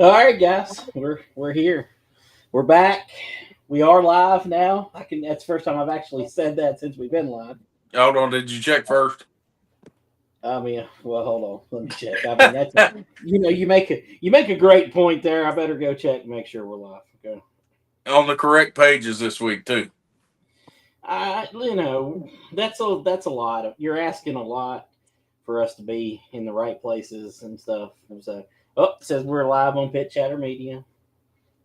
All right, guys, we're here. We're back. We are live now. I can. That's the first time I've actually said that since we've been live. Hold on, did you check first? I mean, well, hold on. Let me check. I mean, that's you make a great point there. I better go check and make sure we're live. Okay. On the correct pages this week too. That's a lot. You're asking a lot for us to be in the right places and stuff. And so, it says we're live on Pit Chatter Media,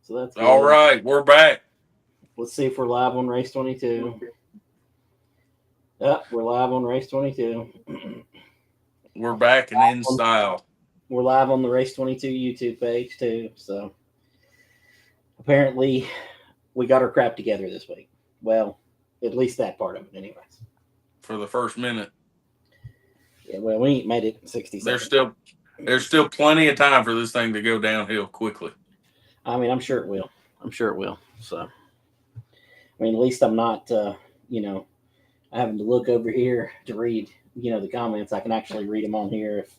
so that's All good. right, we're back. Let's see if we're live on Race 22. We're live on Race 22. We're back and in style. We're live on the Race 22 YouTube page too. So apparently we got our crap together this week. Well, at least that part of it, anyways. For the first minute. Yeah, well, we ain't made it in 60 seconds. There's still plenty of time for this thing to go downhill quickly. I mean, I'm sure it will. So, I mean, at least I'm not, having to look over here to read, the comments. I can actually read them on here if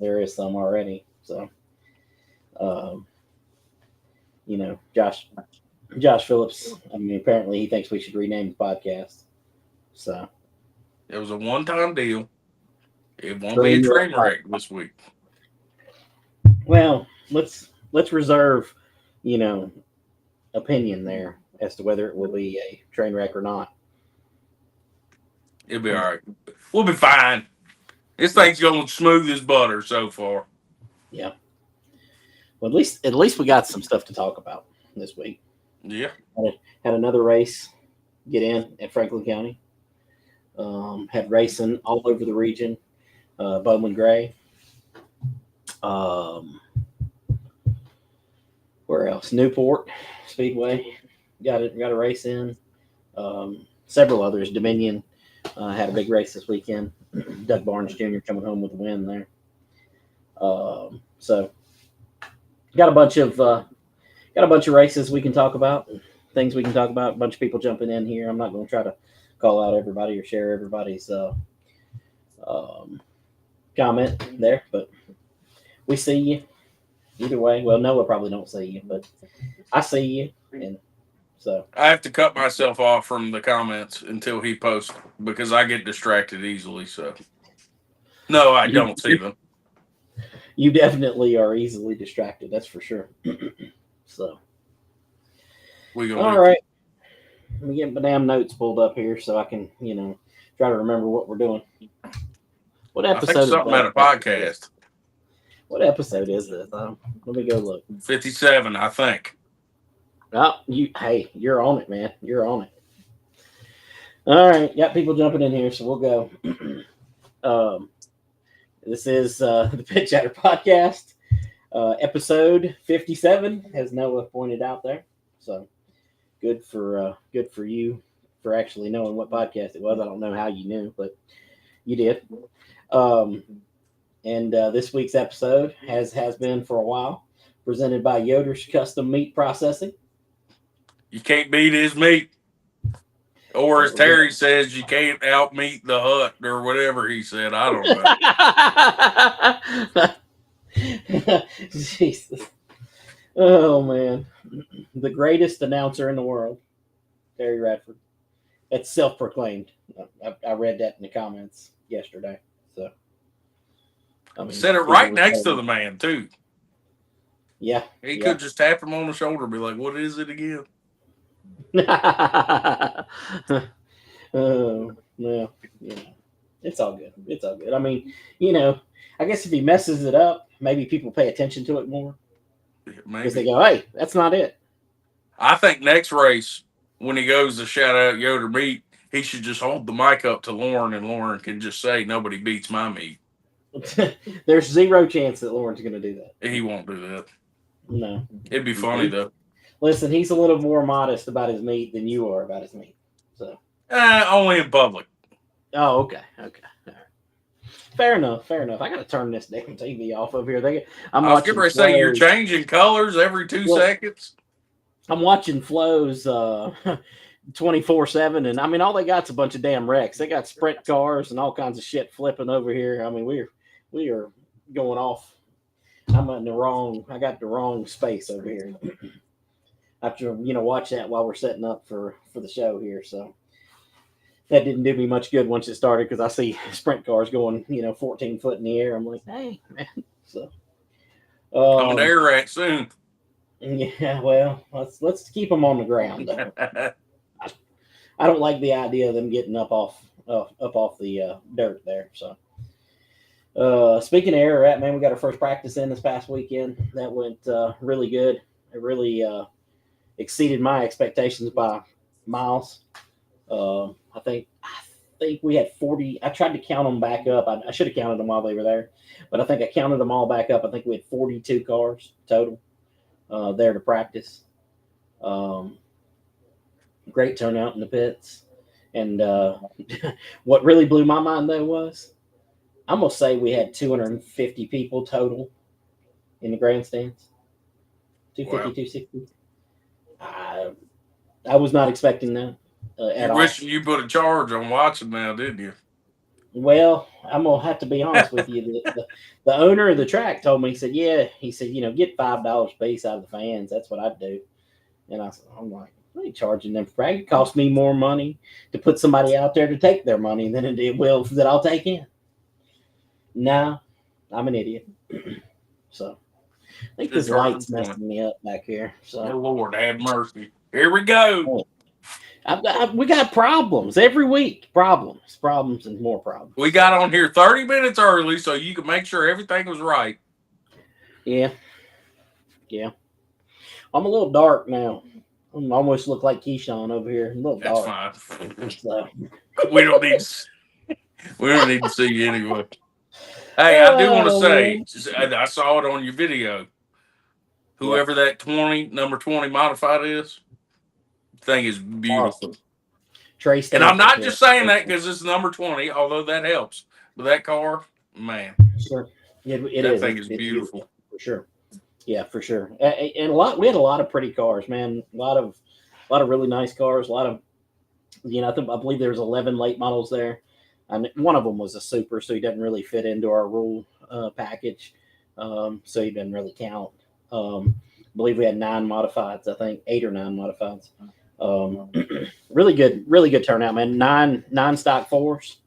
there is some already. So, Josh Phillips. I mean, apparently he thinks we should rename the podcast. So it was a one-time deal. It won't be a train wreck this week. Well, let's reserve, opinion there as to whether it will be a train wreck or not. It'll be all right. We'll be fine. This thing's going smooth as butter so far. Yeah. Well, at least we got some stuff to talk about this week. Yeah. Had another race get in at Franklin County. Had racing all over the region. Bowman Gray. Where else? Newport Speedway got a race in. Several others. Dominion had a big race this weekend. Doug Barnes Jr. coming home with a win there. So got a bunch of races we can talk about, things we can talk about. A bunch of people jumping in here. I'm not going to try to call out everybody or share everybody's comment there, but we see you either way. Well, Noah probably don't see you, but I see you, and so I have to cut myself off from the comments until he posts because I get distracted easily. So no, I don't see them. You definitely are easily distracted. That's for sure. So all right. Let me get my damn notes pulled up here so I can, try to remember what we're doing. What episode? I think something about a podcast. What episode is this? Let me go look. 57, I think. Oh, you're on it, man. You're on it. All right, got people jumping in here, so we'll go. This is the Pit Chatter Podcast, episode 57, as Noah pointed out there. So good for you for actually knowing what podcast it was. I don't know how you knew, but you did. And this week's episode has been for a while, presented by Yoder's Custom Meat Processing. You can't beat his meat. Or as Terry says, you can't out-meat the hut or whatever he said. I don't know. Jesus. Oh, man. The greatest announcer in the world, Terry Radford. That's self-proclaimed. I read that in the comments yesterday. So I mean, said it right next to the man, too. Yeah. He could just tap him on the shoulder and be like, what is it again? Yeah. It's all good. It's all good. I mean, I guess if he messes it up, maybe people pay attention to it more. Because they go, hey, that's not it. I think next race, when he goes to shout out Yoder Meat, he should just hold the mic up to Lauren, and Lauren can just say, nobody beats my meat. There's zero chance that Lauren's going to do that. He won't do that. No. It'd be funny, though. Listen, he's a little more modest about his meat than you are about his meat. So only in public. Oh, okay. All right. Fair enough. I got to turn this damn TV off over here. I was going to say, you're changing colors every 2 seconds. I'm watching Flo's 24/7, and I mean, all they got's a bunch of damn wrecks. They got sprint cars and all kinds of shit flipping over here. I mean, we are going off I'm in the wrong. I got the wrong space over here. I have to watch that while we're setting up for the show here. So that didn't do me much good once it started because I see sprint cars going 14 foot in the air. I'm like, hey man. So Coming to air rack soon. yeah, well, let's keep them on the ground though. I don't like the idea of them getting up off the dirt there. So speaking of air rat, man, we got our first practice in this past weekend. That went really good. It really exceeded my expectations by miles. I think we had 40. I tried to count them back up. I should have counted them while they were there, but I think I counted them all back up. I think we had 42 cars total there to practice. Great turnout in the pits. And what really blew my mind though was I'm gonna say we had 250 people total in the grandstands. 250, Wow. 260. I was not expecting that at You all. wishing you put a charge on watching now, didn't you? Well, I'm gonna have to be honest with you. The owner of the track told me, he said, "Yeah," he said, get $5 a piece out of the fans. That's what I'd do. And I said, I'm like, I ain't charging them for practice. It costs me more money to put somebody out there to take their money than it will that I'll take in. Nah, I'm an idiot. So I think this light's messing me up back here. So oh, Lord have mercy. Here we go. We got problems every week. Problems, and more problems. We got on here 30 minutes early so you could make sure everything was right. Yeah. I'm a little dark now. I almost look like Keyshawn over here. A little That's dark. fine. So. We don't need to see you anyway. Hey, I do want to say, I saw it on your video. Whoever that number 20 modified is, thing is beautiful. Awesome. Trey and I'm not just saying that because it's number 20, although that helps. But that car, man, sure, that thing is beautiful for sure. Yeah, for sure. And we had a lot of pretty cars, man. A lot of really nice cars. A lot of, I believe there was 11 late models there. And one of them was a super, so he doesn't really fit into our rule package. So he doesn't really count. I believe we had 9 modifieds. I think 8 or 9 modifieds. Really good turnout, man. Nine stock 4s.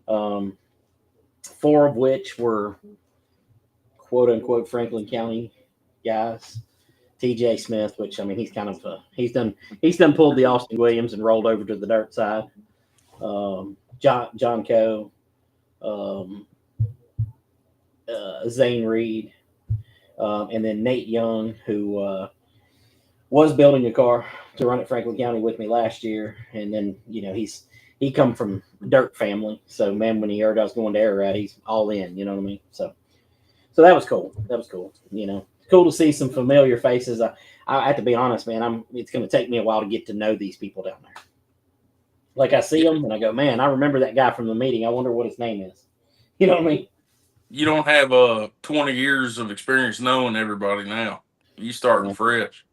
4 of which were quote unquote Franklin County guys. TJ Smith, which I mean, he's kind of he's done pulled the Austin Williams and rolled over to the dirt side. John Coe, Zane Reed, and then Nate Young, who was building a car to run at Franklin County with me last year, and then he come from dirt family, so man, when he heard I was going to air rat, he's all in. You know what I mean? So that was cool. Cool to see some familiar faces. I have to be honest, man. It's going to take me a while to get to know these people down there. Like I see them and I go, man, I remember that guy from the meeting. I wonder what his name is. You know what I mean? You don't have 20 years of experience knowing everybody now. You starting fresh.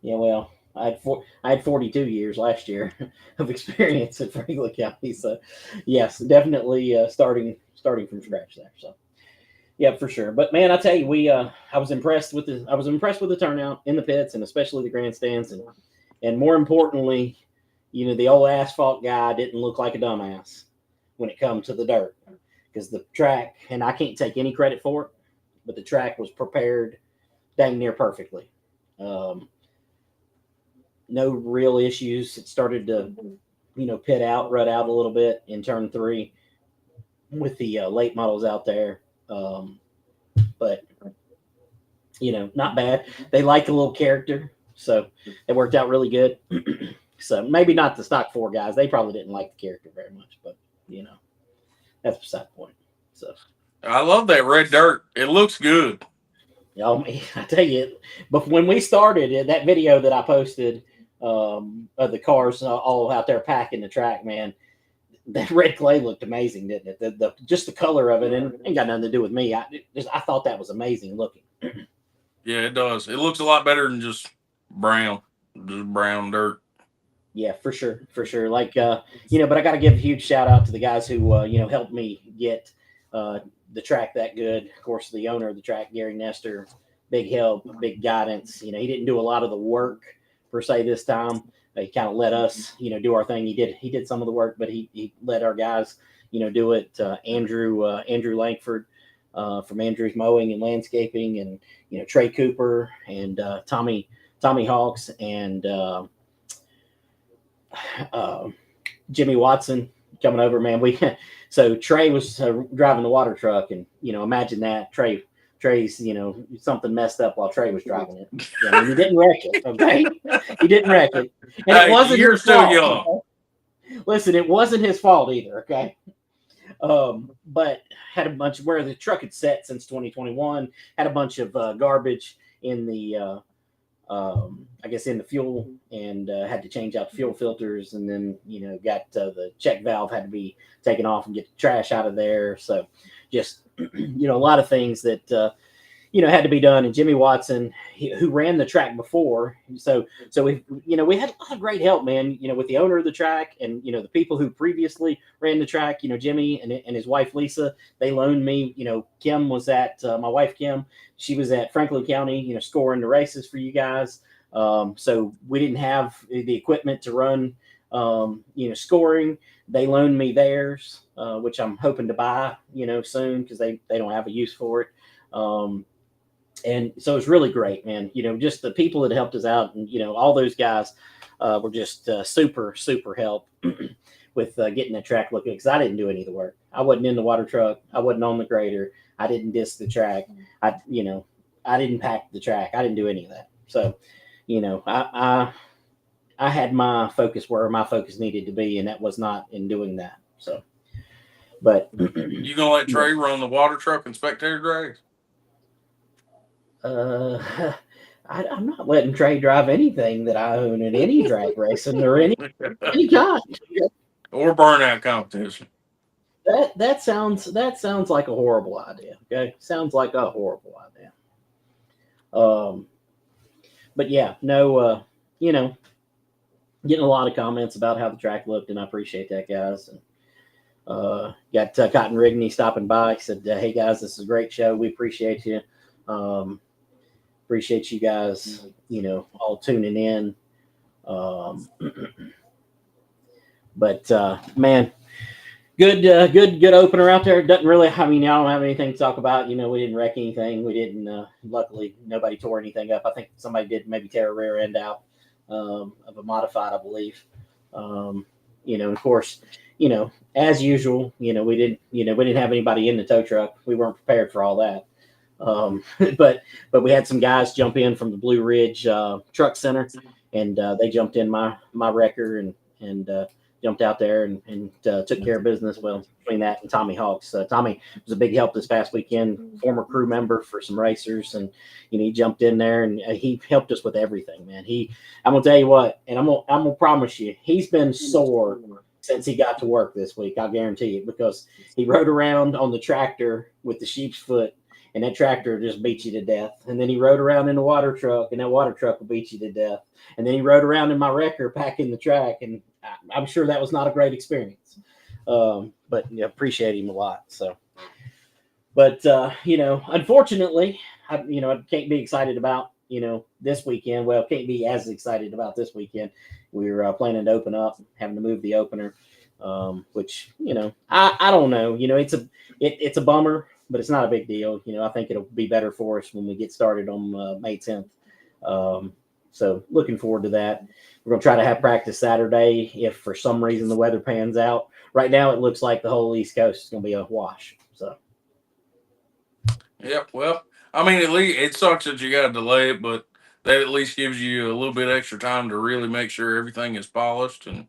Yeah, well, I had 42 years last year of experience at Franklin County. So yes, definitely starting from scratch there. So. Yeah, for sure. But man, I tell you, I was impressed with the turnout in the pits and especially the grandstands, and more importantly, the old asphalt guy didn't look like a dumbass when it comes to the dirt, because the track, and I can't take any credit for it, but the track was prepared dang near perfectly. No real issues. It started to, rut out a little bit in turn 3 with the late models out there. But not bad. They like a little character, so it worked out really good. So maybe not the stock 4 guys. They probably didn't like the character very much, but that's beside the point. So I love that red dirt. It looks good. I tell you, but when we started that video that I posted of the cars all out there packing the track, man, that red clay looked amazing, didn't it? Just the color of it, and it ain't got nothing to do with me. I thought that was amazing looking. Yeah, it does. It looks a lot better than just brown dirt. Yeah, for sure. Like but I got to give a huge shout out to the guys who helped me get the track that good. Of course, the owner of the track, Gary Nestor, big help, big guidance. You know, he didn't do a lot of the work per se this time. He kind of let us, you know, do our thing. He did some of the work, but he let our guys, you know, do it. Andrew Langford from Andrew's Mowing and Landscaping, and you know, Trey Cooper and Tommy Hawks and Jimmy Watson coming over, man. So Trey was driving the water truck, and you know, imagine that Trey's, you know, something messed up while Trey was driving it. Yeah, I mean, he didn't wreck it, okay? He didn't wreck it, and it wasn't you're his still fault. young. Okay? Listen, it wasn't his fault either, okay? But had a bunch of where the truck had sat since 2021, had a bunch of garbage in the I guess in the fuel, and had to change out the fuel filters, and then you know, got the check valve had to be taken off and get the trash out of there. So just you know, a lot of things that you know, had to be done. And Jimmy Watson, who ran the track before, so we, you know, we had a lot of great help, man. You know, with the owner of the track, and you know, the people who previously ran the track. You know, Jimmy and his wife Lisa, they loaned me. You know, Kim was at my wife Kim. She was at Franklin County, you know, scoring the races for you guys. So we didn't have the equipment to run, you know, scoring. They loaned me theirs, which I'm hoping to buy, you know, soon, because they don't have a use for it. And so it's really great, man. You know, just the people that helped us out, and you know, all those guys were just super help with getting that track looking. Because I didn't do any of the work. I wasn't in the water truck. I wasn't on the grader. I didn't disc the track. I didn't pack the track. I didn't do any of that. So, you know, I had my focus where my focus needed to be, and that was not in doing that. So, but You gonna let Trey run the water truck and spectator drags? I'm not letting Trey drive anything that I own in any drag racing or any kind. Or burnout competition. That sounds like a horrible idea. Okay, sounds like a horrible idea. But yeah, no, you know, getting a lot of comments about how the track looked, and I appreciate that, guys. And got Cotton Rigney stopping by. He said, "Hey guys, this is a great show. We appreciate you. Appreciate you guys, you know, all tuning in." But man, good opener out there. Doesn't really, I mean, I don't have anything to talk about. You know, we didn't wreck anything. We didn't. Luckily, nobody tore anything up. I think somebody did maybe tear a rear end out of a modified, I believe. You know, of course, you know, as usual, you know, we didn't have anybody in the tow truck. We weren't prepared for all that. But we had some guys jump in from the Blue Ridge Truck Center, and they jumped in my wrecker and jumped out there and took care of business. Well, between that and Tommy Hawks, Tommy was a big help this past weekend. Former crew member for some racers, and you know, he jumped in there and he helped us with everything, man. I'm gonna tell you what, and I'm gonna promise you, he's been sore since he got to work this week. I'll guarantee it, because he rode around on the tractor with the sheep's foot, and that tractor just beat you to death. And then he rode around in the water truck, and that water truck will beat you to death. And then he rode around in my wrecker packing the track, and I'm sure that was not a great experience. But you know, appreciate him a lot. So, but you know, unfortunately, I can't be excited about, you know, this weekend. Well, can't be as excited about this weekend. We're planning to open up, having to move the opener, which, you know, I don't know. You know, it's a bummer, but it's not a big deal. You know, I think it'll be better for us when we get started on May 10th. So looking forward to that. We're going to try to have practice Saturday if for some reason the weather pans out. Right now, it looks like the whole East Coast is going to be a wash. So, Yep. Well, I mean, at least it sucks that you got to delay it, but that at least gives you a little bit extra time to really make sure everything is polished and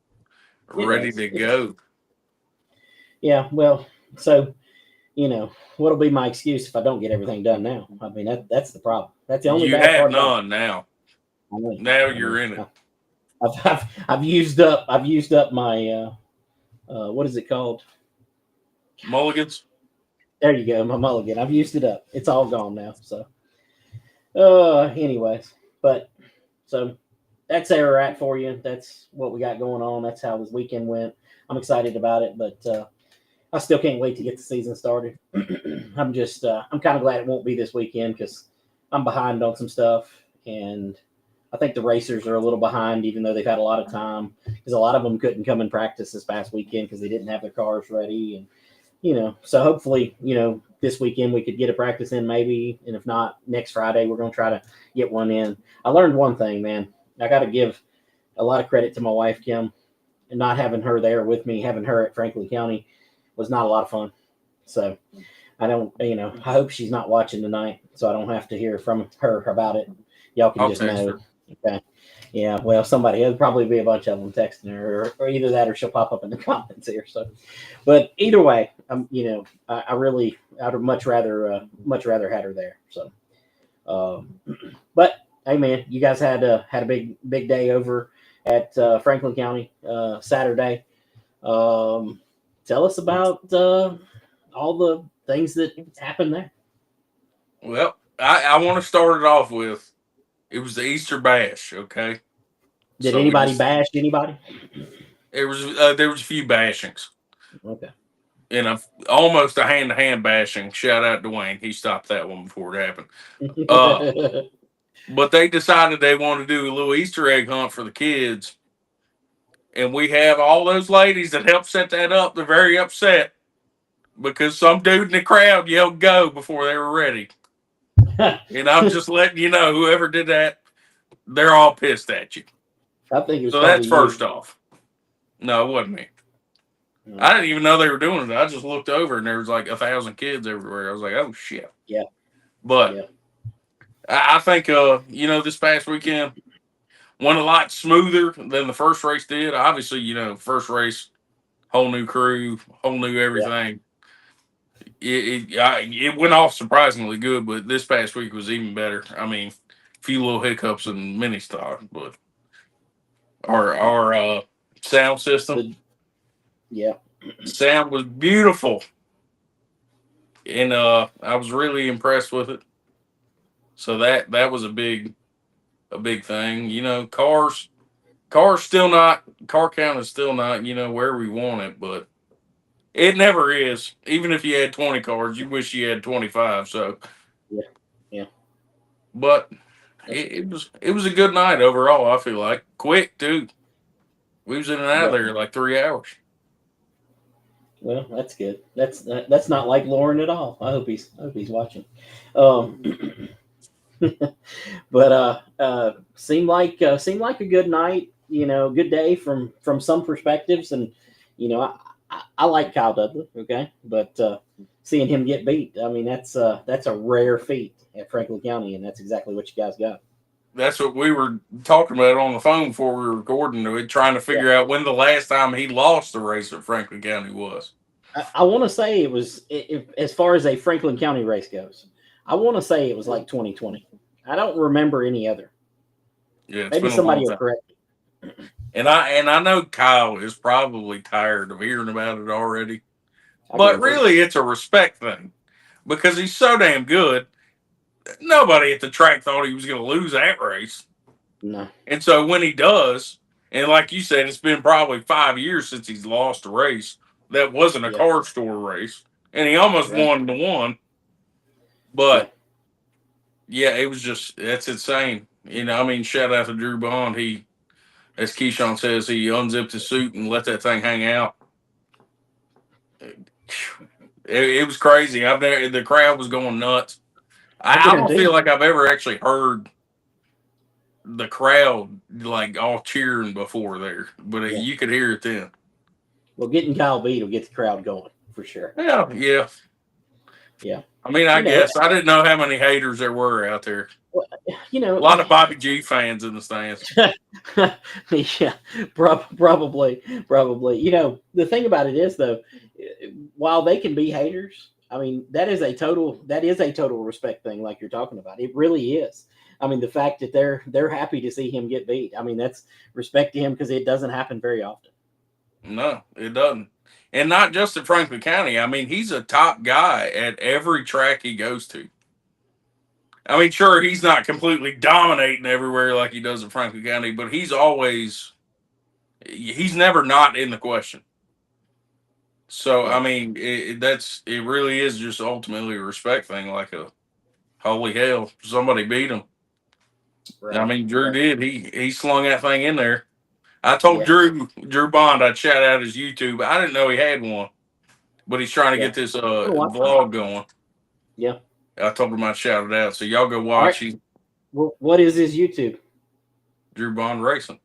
ready to go. Yeah. Well, so, you know, what'll be my excuse if I don't get everything done now? I mean, that's the problem. That's the only You bad have part. none now. Now you're in it. I've used up my what is it called? Mulligans. There you go, my mulligan. I've used it up. It's all gone now. So, anyways, but so that's where we're at for you. That's what we got going on. That's how this weekend went. I'm excited about it, but I still can't wait to get the season started. I'm kind of glad it won't be this weekend because I'm behind on some stuff, and I think the racers are a little behind, even though they've had a lot of time because a lot of them couldn't come and practice this past weekend because they didn't have their cars ready, and so hopefully, this weekend we could get a practice in maybe, and if not, next Friday we're gonna try to get one in. I learned one thing, man. I got to give a lot of credit to my wife Kim, and not having her there with me, having her at Franklin County was not a lot of fun. So I don't, I hope she's not watching tonight, so I don't have to hear from her about it. Y'all can I'll just text know. her. Okay. Yeah, well, it'll probably be a bunch of them texting her, or either that, or she'll pop up in the comments here. So, but either way, I'd much rather had her there. So, but hey, man, you guys had a big day over at Franklin County Saturday. Tell us about all the things that happened there. Well, I want to start it off with it was the Easter Bash. Okay, Did so we anybody just bash anybody? there was a few bashings Okay. and almost a hand to hand bashing. Shout out to Wayne, he stopped that one before it happened. Uh, but they decided they wanted to do a little Easter egg hunt for the kids, and we have all those ladies that helped set that up. They're very upset because some dude in the crowd yelled "go" before they were ready. And I'm just letting you know, whoever did that, they're all pissed at you. I think it was So that's probably first you. off. No, it wasn't me. I Okay. didn't even know they were doing it. I just looked over and there was like 1,000 kids everywhere. I was like, oh shit. Yeah. But Yeah. I think this past weekend went a lot smoother than the first race did. Obviously, first race, whole new crew, whole new Yeah. everything. It went off surprisingly good, but this past week was even better. I mean, a few little hiccups in mini stock, but our sound system The, yeah. sound was beautiful, and I was really impressed with it. So that was a big thing. Car count is still not where we want it, but it never is. Even if you had 20 cars, you wish you had 25. So, Yeah. Yeah. but That's it was a good night overall. I feel like quick too. We was in and out of yeah. there in like 3 hours. Well, that's good. That's not like Lauren at all. I hope he's watching. Um, but seemed like a good night. Good day from some perspectives, and I like Kyle Dudley. Okay, but seeing him get beat, I mean that's a rare feat at Franklin County, and that's exactly what you guys got. That's what we were talking about on the phone before we were recording. We trying to Yeah. figure out when the last time he lost the race at Franklin County was. I want to say it was as far as a Franklin County race goes. I want to say it was like 2020. I don't remember any other. Yeah, it's Maybe been a long somebody will time. correct me. And I know Kyle is probably tired of hearing about it already. I But guarantee. really, it's a respect thing because he's so damn good. Nobody at the track thought he was going to lose that race. No. And so when he does, and like you said, it's been probably 5 years since he's lost a race that wasn't a Yeah. car store race, and he almost Right. won the one. Yeah. But yeah, it was that's insane. I mean, shout out to Drew Bond. He, as Keyshawn says, he unzipped his suit and let that thing hang out. It was crazy. The crowd was going nuts. I I don't feel guarantee. like I've ever actually heard the crowd like all cheering before there, but Yeah. you could hear it then. Well, getting Kyle beat will get the crowd going for sure. Yeah, yeah. Yeah. I mean, I You know. guess I didn't know how many haters there were out there. Well, you A know. lot of Bobby G fans in the stands. Yeah. Probably. The thing about it is though, while they can be haters, I mean that is a total respect thing, like you're talking about. It really is. I mean, the fact that they're happy to see him get beat. I mean, that's respect to him because it doesn't happen very often. No, it doesn't. And not just at Franklin County. I mean, he's a top guy at every track he goes to. I mean, sure, he's not completely dominating everywhere like he does at Franklin County, but he's never not in the question. So Yeah. I mean, it really is just ultimately a respect thing. Like a holy hell, somebody beat him. I Right. mean, Drew Right. did. He slung that thing in there. I told Yeah. Drew Bond I'd shout out his YouTube. I didn't know he had one, but he's trying to Yeah. get this Been a while. vlog going. Yeah. I told him I'd shout it out. So y'all go All right. watch. He's Well, what is his YouTube? Drew Bond Racing.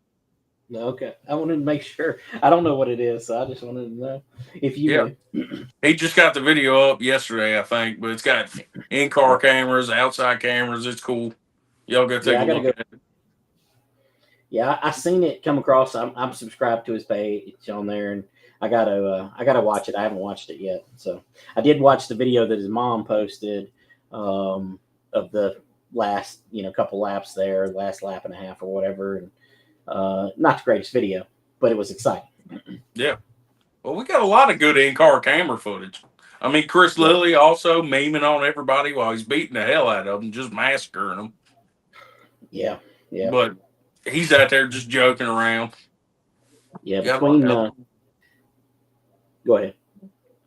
Okay. I wanted to make sure. I don't know what it is, so I just wanted to know if you Yeah. knew. He just got the video up yesterday, I think, but it's got in-car Yeah. cameras, outside cameras. It's cool. Y'all go take Yeah. a I gotta look go. at it. Yeah, I seen it come across. I'm subscribed to his page on there, and I gotta watch it. I haven't watched it yet, so I did watch the video that his mom posted um, of the last couple laps there, last lap and a half or whatever, and not the greatest video, but it was exciting. Yeah. Well, we got a lot of good in-car camera footage. I mean, Chris Yeah, Lilly also memeing on everybody while he's beating the hell out of them, just massacring them. yeah, yeah, But he's out there just joking around. yeah. Got a lot. Go ahead.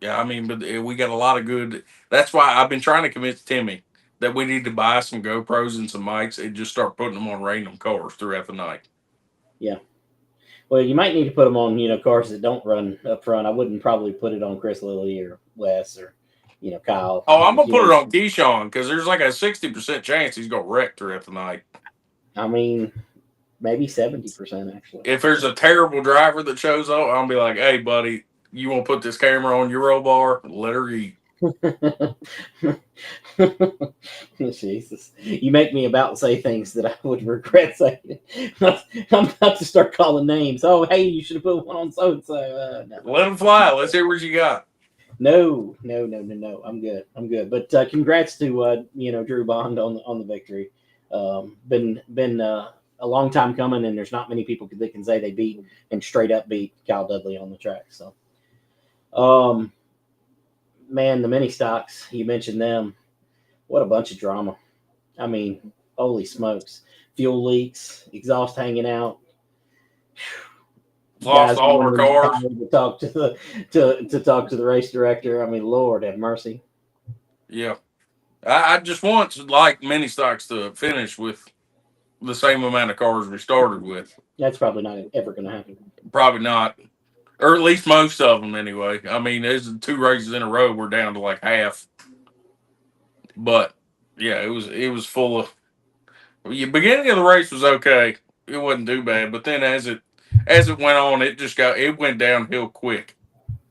Yeah, I mean, but we got a lot of good. That's why I've been trying to convince Timmy that we need to buy some GoPros and some mics and just start putting them on random cars throughout the night. Yeah. Well, you might need to put them on cars that don't run up front. I wouldn't probably put it on Chris Lilly or Wes or Kyle. Oh, I'm gonna put it on Keyshawn because there's like a 60% chance he's gonna wreck throughout the night. I mean, maybe 70% actually. If there's a terrible driver that shows up, I'll be like, "Hey, buddy, you want to put this camera on Euro bar? Let her eat." Jesus, you make me about to say things that I would regret saying. I'm about to start calling names. Oh, hey, you should have put one on so and so. No, Let him fly. Let's hear what you got. no, no, no, no, no. I'm good. I'm good. But congrats to Drew Bond on the victory. Been a long time coming, and there's not many people that can say they beat and straight up beat Kyle Dudley on the track. So, um, man, the mini stocks you mentioned them. What a bunch of drama. I mean, holy smokes. Fuel leaks, exhaust hanging out, Lost guys all going our in cars. to talk to the to talk to the race director. I mean, Lord have mercy. Yeah, I just want like mini stocks to finish with the same amount of cars we started with. That's probably not ever going to happen. Probably not, or at least most of them anyway. I mean, there's 2 races in a row. We're down to like half, but yeah, it was full of. The beginning of the race was okay. It wasn't too bad, but then as it went on, it went downhill quick.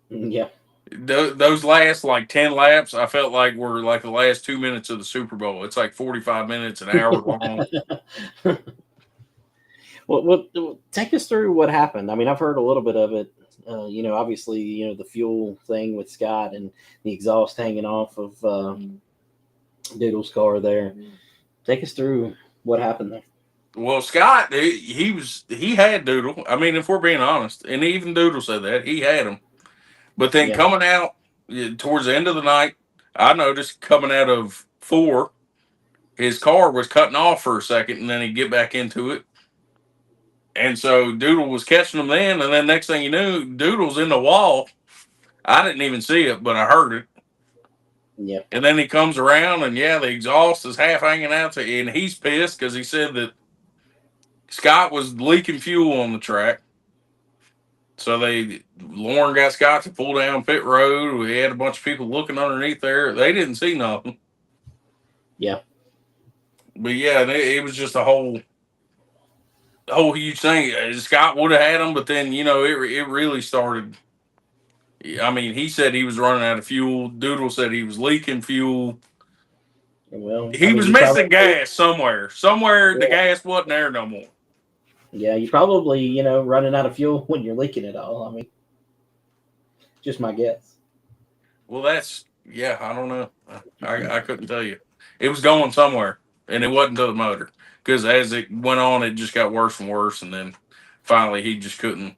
Yeah, Those last like 10 laps, I felt like were like the last 2 minutes of the Super Bowl. It's like 45 minutes, an hour long. well, take us through what happened. I mean, I've heard a little bit of it. Obviously, the fuel thing with Scott and the exhaust hanging off of Doodle's car there. Take us through what happened there. Well, Scott, he had Doodle. I mean, if we're being honest, and even Doodle said that he had him. But then Yeah, coming out towards the end of the night, I noticed coming out of four, his car was cutting off for a second, and then he'd get back into it. And so Doodle was catching him then, and then next thing you knew, Doodle's in the wall. I didn't even see it, but I heard it. yeah, And then he comes around, and yeah, the exhaust is half hanging out, and he's pissed because he said that Scott was leaking fuel on the track. So Lauren got Scott to pull down pit road. We had a bunch of people looking underneath there. They didn't see nothing. yeah, But yeah, it was just a whole huge thing. Scott would have had them, but then it really started. I mean, he said he was running out of fuel. Doodle said he was leaking fuel. well, I He mean, was you missing probably, gas somewhere. Somewhere the yeah, gas wasn't there no more. yeah, you probably, running out of fuel when you're leaking it all. I mean, just my guess. Well, yeah. I don't know. I couldn't tell you. It was going somewhere, and it wasn't to the motor because as it went on, it just got worse and worse, and then finally he just couldn't.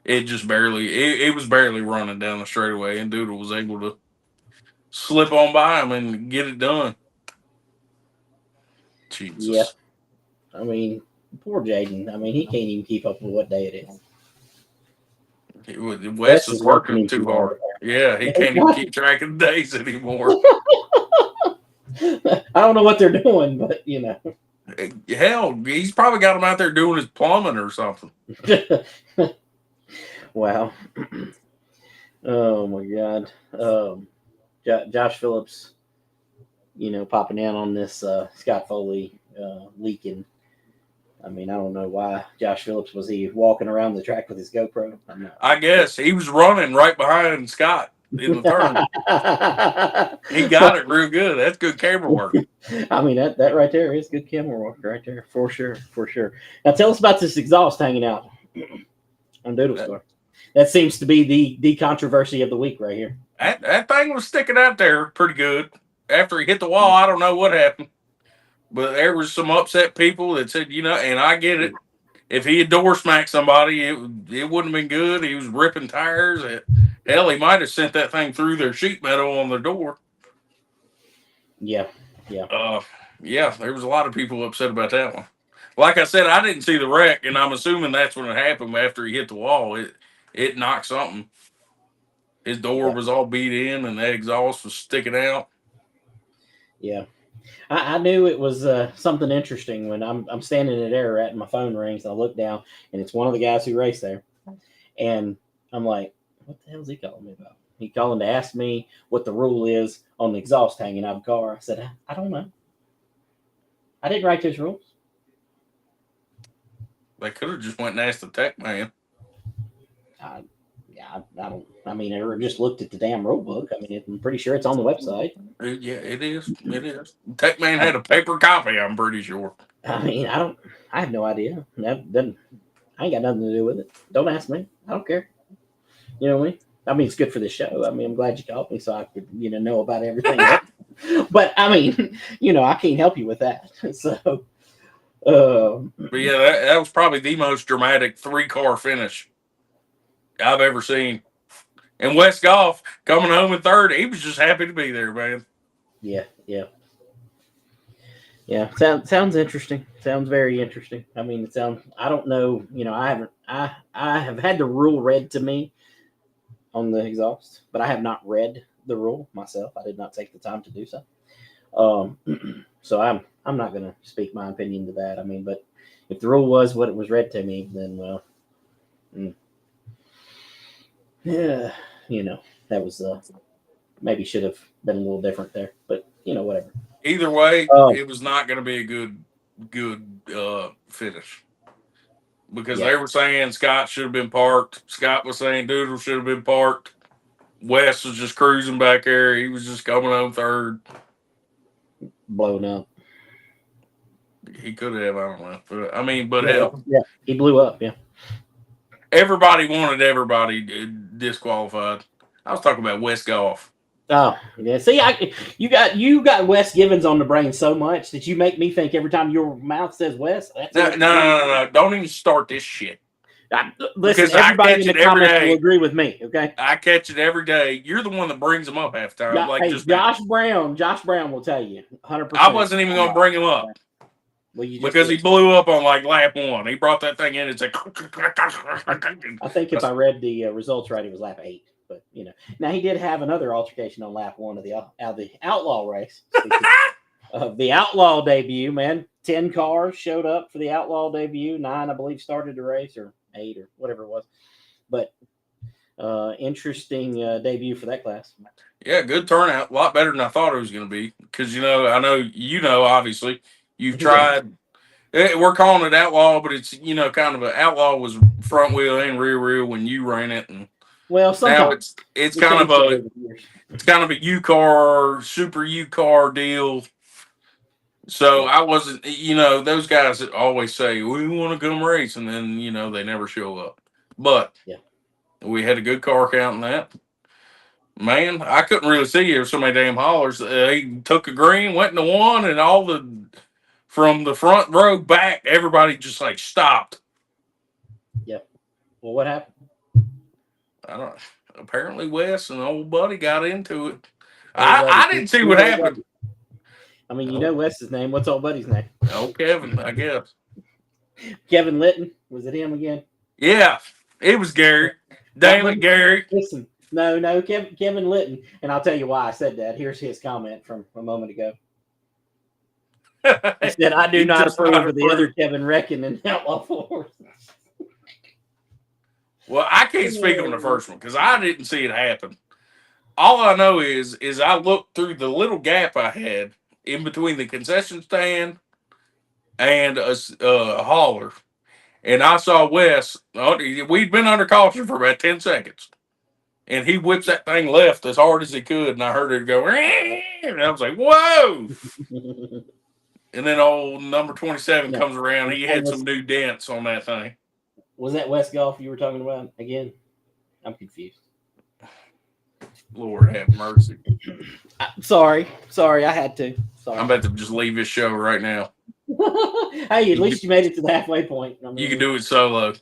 It just barely. It was barely running down the straightaway, and Doodle was able to slip on by him and get it done. Yeah, Jesus. I mean, poor Jaden. I mean, he can't even keep up with what day it is. Wes is working too hard. Yeah, he can't even keep track of the days anymore. I don't know what they're doing, but you know. Hell, he's probably got him out there doing his plumbing or something. Wow. Oh my God. Josh Phillips, you know, popping in on this Scott Foley leaking. I mean, I don't know why Josh Phillips was he walking around the track with his GoPro. I guess he was running right behind Scott in the turn. He got it real good. That's good camera work. I mean, that right there is good camera work right there, for sure, for sure. Now tell us about this exhaust hanging out on Doodle Store. That seems to be the controversy of the week right here. That thing was sticking out there pretty good. After he hit the wall, I don't know what happened. But there was some upset people that said, you know, and I get it. If he had door smacked somebody, it wouldn't have been good. He was ripping tires. Hell, he might have sent that thing through their sheet metal on their door. Yeah. Yeah, there was a lot of people upset about that one. Like I said, I didn't see the wreck, and I'm assuming that's when it happened after he hit the wall. It knocked something. His door was all beat in, and that exhaust was sticking out. Yeah. I knew it was something interesting when I'm standing at Ararat and my phone rings and I look down and it's one of the guys who raced there, and I'm like, what the hell is he calling me about? He calling to ask me what the rule is on the exhaust hanging out of the car. I said, I don't know. I didn't write those rules. They could have just went and asked the tech man. I don't. I mean, I just looked at the damn rule book. I mean, I'm pretty sure it's on the website. Yeah, it is. It is. Tech man had a paper copy. I'm pretty sure. I mean, I have no idea. That doesn't. I ain't got nothing to do with it. Don't ask me. I don't care. You know what I mean? I mean, it's good for the show. I mean, I'm glad you called me so I could, know about everything. But I mean, I can't help you with that. So. But yeah, that was probably the most dramatic 3-car finish I've ever seen. And Wes Goff coming home in third, he was just happy to be there, man. Yeah. Sounds interesting. Sounds very interesting. I mean, it sounds. I don't know. I have had the rule read to me on the exhaust, but I have not read the rule myself. I did not take the time to do so. So I'm not going to speak my opinion to that. I mean, but if the rule was what it was read to me, then well, yeah, that was maybe should have been a little different there, but whatever. Either way, it was not going to be a good finish because they were saying Scott should have been parked. Scott was saying Doodle should have been parked. Wes was just cruising back there. He was just coming home third. Blown up. He could have, I don't know. But hell. Yeah, he blew up, yeah. Everybody wanted everybody disqualified. I was talking about Wes Goff. Oh, yeah. See, you got Wes Givens on the brain so much that you make me think every time your mouth says Wes. No. Don't even start this shit. Listen, because everybody in the comments will agree with me, okay? I catch it every day. You're the one that brings them up half the time. Josh Brown will tell you 100%. I wasn't even going to bring him up. Well, because he blew up on lap 1. He brought that thing in. It's like I think if I read the results right, it was lap 8. But now he did have another altercation on lap 1 of the Outlaw race. The Outlaw debut, man. 10 cars showed up for the Outlaw debut. 9, I believe, started the race, or 8, or whatever it was. But interesting debut for that class. Yeah, good turnout. A lot better than I thought it was going to be. Because I know, obviously. You've tried. We're calling it Outlaw, but it's kind of an Outlaw was front wheel and rear wheel when you ran it, and now it's kind of a U-car, super U-car deal. So I wasn't, those guys that always say we want to come race, and then they never show up. But we had a good car count in that. Man, I couldn't really see you. So many damn hollers. He took a green, went into 1, and from the front row back, everybody just stopped. Yep. Well, what happened? I don't know. Apparently Wes and old buddy got into it. I didn't see what happened. I mean, Wes's name. What's old buddy's name? Oh, Kevin, I guess. Kevin Litton. Was it him again? Yeah, it was Gary. Damn it, Gary. Listen, no, Kevin Litton, and I'll tell you why I said that. Here's his comment from a moment ago. He said, "I do not approve of the other Kevin Reckon in Outlaw Force." Well, I can't speak on the first one because I didn't see it happen. All I know is I looked through the little gap I had in between the concession stand and a hauler, and I saw Wes. We'd been under caution for about 10 seconds, and he whips that thing left as hard as he could, and I heard it go, and I was like, "Whoa!" And then old number 27 comes around. He had some new dents on that thing. Was that West Golf you were talking about again? I'm confused. Lord have mercy. Sorry, I had to. Sorry. I'm about to just leave this show right now. Hey, at least you made it to the halfway point. I mean, you can do it solo.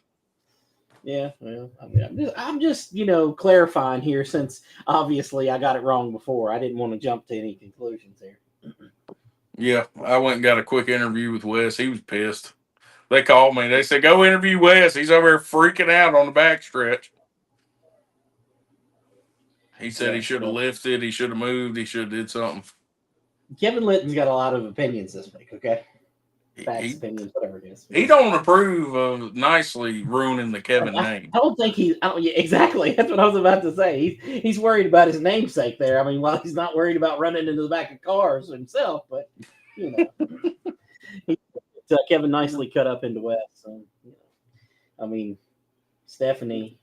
Yeah, well, I mean, I'm just clarifying here, since obviously I got it wrong before. I didn't want to jump to any conclusions here. Yeah, I went and got a quick interview with Wes. He was pissed. They called me. They said, "Go interview Wes. He's over here freaking out on the backstretch." He said he should have lifted. He should have moved. He should have did something. Kevin Litton's got a lot of opinions this week, okay? Facts, opinions, whatever it is. He don't approve of nicely ruining the Kevin name. I don't think exactly. That's what I was about to say. He's worried about his namesake there. I mean, while he's not worried about running into the back of cars himself, but Kevin nicely cut up into West. So, I mean, Stephanie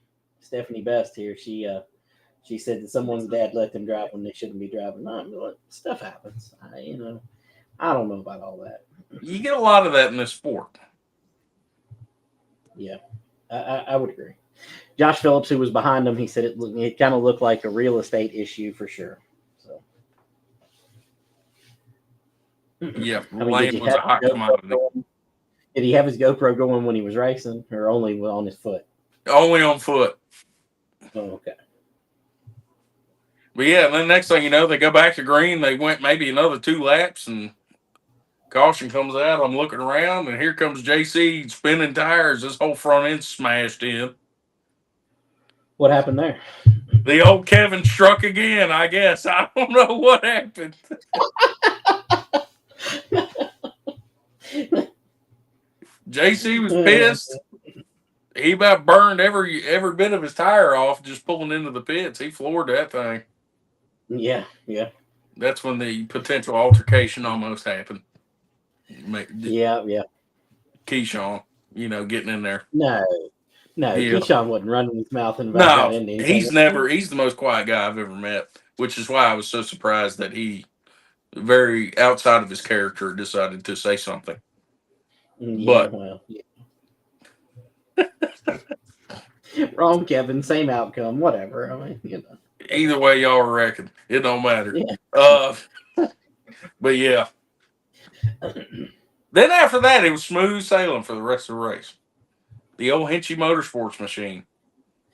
Best here. She said that someone's dad let them drive when they shouldn't be driving. Stuff happens. I don't know about all that. You get a lot of that in this sport. Yeah, I would agree. Josh Phillips, who was behind him, he said it kind of looked like a real estate issue for sure. So, yeah, land was a hot commodity. Did he have his GoPro going when he was racing, or only on his foot? Only on foot. Oh, okay. But yeah, then next thing you know, they go back to green. They went maybe another 2 laps, and caution comes out. I'm looking around, and here comes JC spinning tires. His whole front end smashed in. What happened there? The old Kevin struck again, I guess. I don't know what happened. JC was pissed. He about burned every bit of his tire off just pulling into the pits. He floored that thing. Yeah. That's when the potential altercation almost happened. Yeah. Keyshawn, getting in there. No, Keyshawn wasn't running his mouth and about he's the most quiet guy I've ever met, which is why I was so surprised that he, very outside of his character, decided to say something. Yeah, wrong, Kevin. Same outcome. Whatever. I mean, Either way, y'all reckon it don't matter. Yeah. But yeah. Then after that, it was smooth sailing for the rest of the race. The old Hinchee Motorsports machine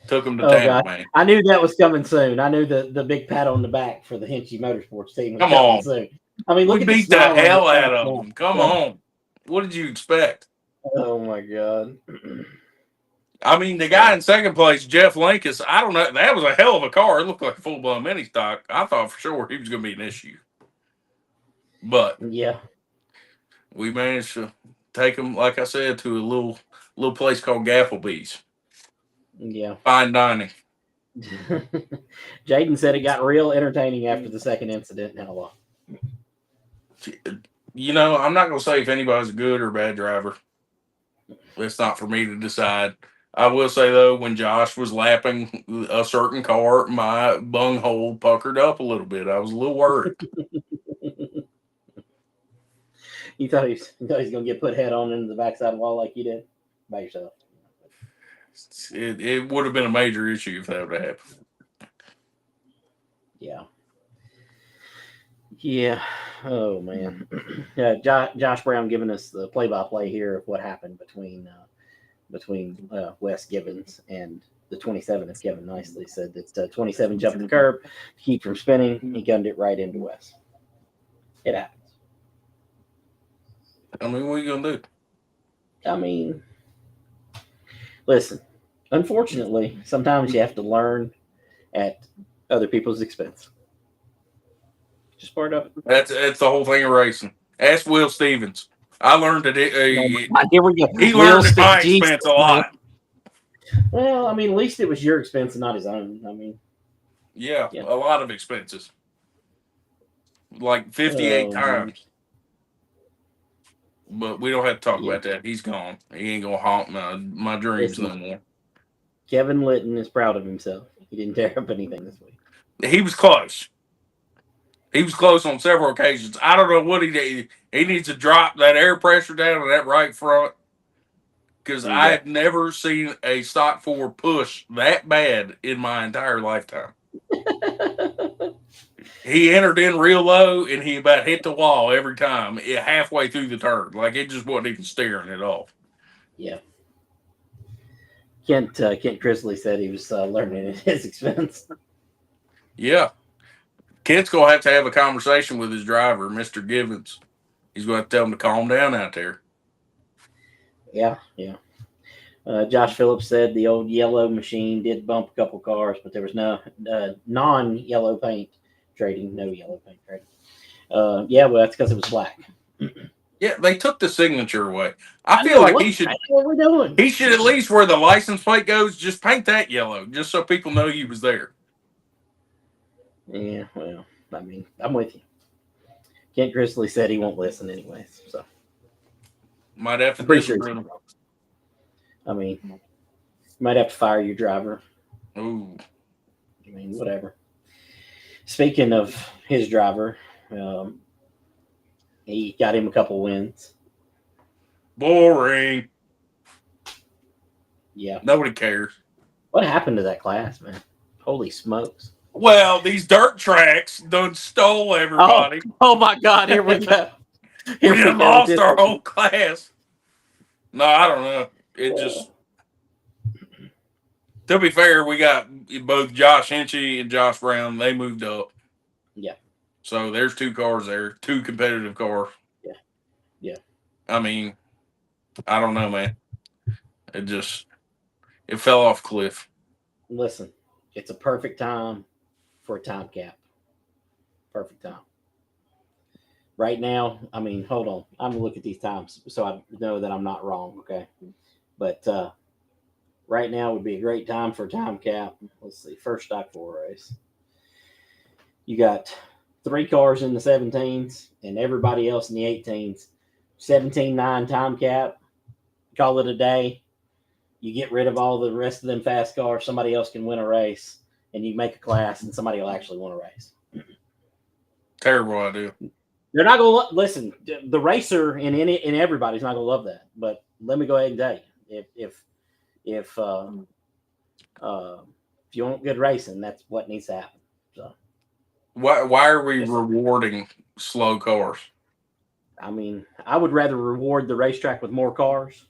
took him to town, man. I knew that was coming soon. I knew the big pat on the back for the Hinchee Motorsports team was coming soon. I mean, we beat the hell out of them. Come on. What did you expect? Oh, my God. I mean, the guy in second place, Jeff Linkus, I don't know. That was a hell of a car. It looked like a full-blown mini stock. I thought for sure he was going to be an issue. But yeah, we managed to take him, like I said, to a little place called Gapplebee's. Yeah. Fine dining. Jaden said it got real entertaining after the second incident in Outlaw. I'm not going to say if anybody's a good or a bad driver. It's not for me to decide. I will say, though, when Josh was lapping a certain car, my bunghole puckered up a little bit. I was a little worried. You thought he was going to get put head on into the backside of the wall like you did by yourself. It would have been a major issue if that would have happened. Yeah. Yeah. Oh, man. Josh Brown giving us the play-by-play here of what happened between Wes Gibbons and the 27 of Kevin Nicely. Said that 27 jumped the curb to keep from spinning. He gunned it right into Wes. It happens. I mean, what are you going to do? I mean, listen, Unfortunately, sometimes you have to learn at other people's expense. Just part of it. That's the whole thing of racing. Ask Will Stevens. I learned that Oh my God, here we go. he Will learned at Stick my Jesus, expense a man. lot. Well, I mean, at least it was your expense and not his own. I mean, Yeah, yeah. a lot of expenses, like 58 Oh man. times. But we don't have to talk Yeah. about that. He's gone. He ain't gonna haunt my dreams Listen, no more. Kevin Litton is proud of himself. He didn't tear up anything this week. He was close. He was close on several occasions. I don't know what he did. He needs to drop that air pressure down to that right front because I Yeah. have never seen a stock four push that bad in my entire lifetime. He entered in real low and he about hit the wall every time halfway through the turn. Like it just wasn't even steering it off. Yeah. Kent Chrisley said he was learning at his expense. Yeah. Kent's going to have a conversation with his driver, Mr. Givens. He's going to tell him to calm down out there. Yeah, yeah. Josh Phillips said the old yellow machine did bump a couple cars, but there was no non-yellow paint trading, no yellow paint trading. Yeah, well, that's because it was black. Yeah, they took the signature away. I feel know, like what the hell are we doing? he should at least where the license plate goes, just paint that yellow, just so people know he was there. Yeah, well, I mean, I'm with you. Kent Chrisley said he won't listen anyways, so Might have to I'm pretty sure. discipline him. I mean, you might have to fire your driver. Ooh. I mean, whatever. Speaking of his driver, he got him a couple wins. Boring. Yeah. Nobody cares. What happened to that class, man? Holy smokes. Well, these dirt tracks done stole everybody. Oh my God, here we go. We done lost our whole class. No, I don't know. It just, to be fair, we got both Josh Hinchee and Josh Brown. They moved up. Yeah. So there's two cars there, two competitive cars. Yeah. Yeah. I mean, I don't know, man. It fell off a cliff. Listen, it's a perfect time for a time cap. Perfect time. Right now, I mean, hold on. I'm gonna look at these times so I know that I'm not wrong, okay? But right now would be a great time for a time cap. Let's see, first stock four race. You got 3 cars in the 17s and everybody else in the 18s. 17.9 time cap. Call it a day. You get rid of all the rest of them fast cars. Somebody else can win a race, and you make a class, and somebody will actually win a race. Terrible idea. They're not going to listen. The racer and everybody's not going to love that. But let me go ahead and tell you, if you want good racing, that's what needs to happen. So why are we rewarding slow cars? I mean, I would rather reward the racetrack with more cars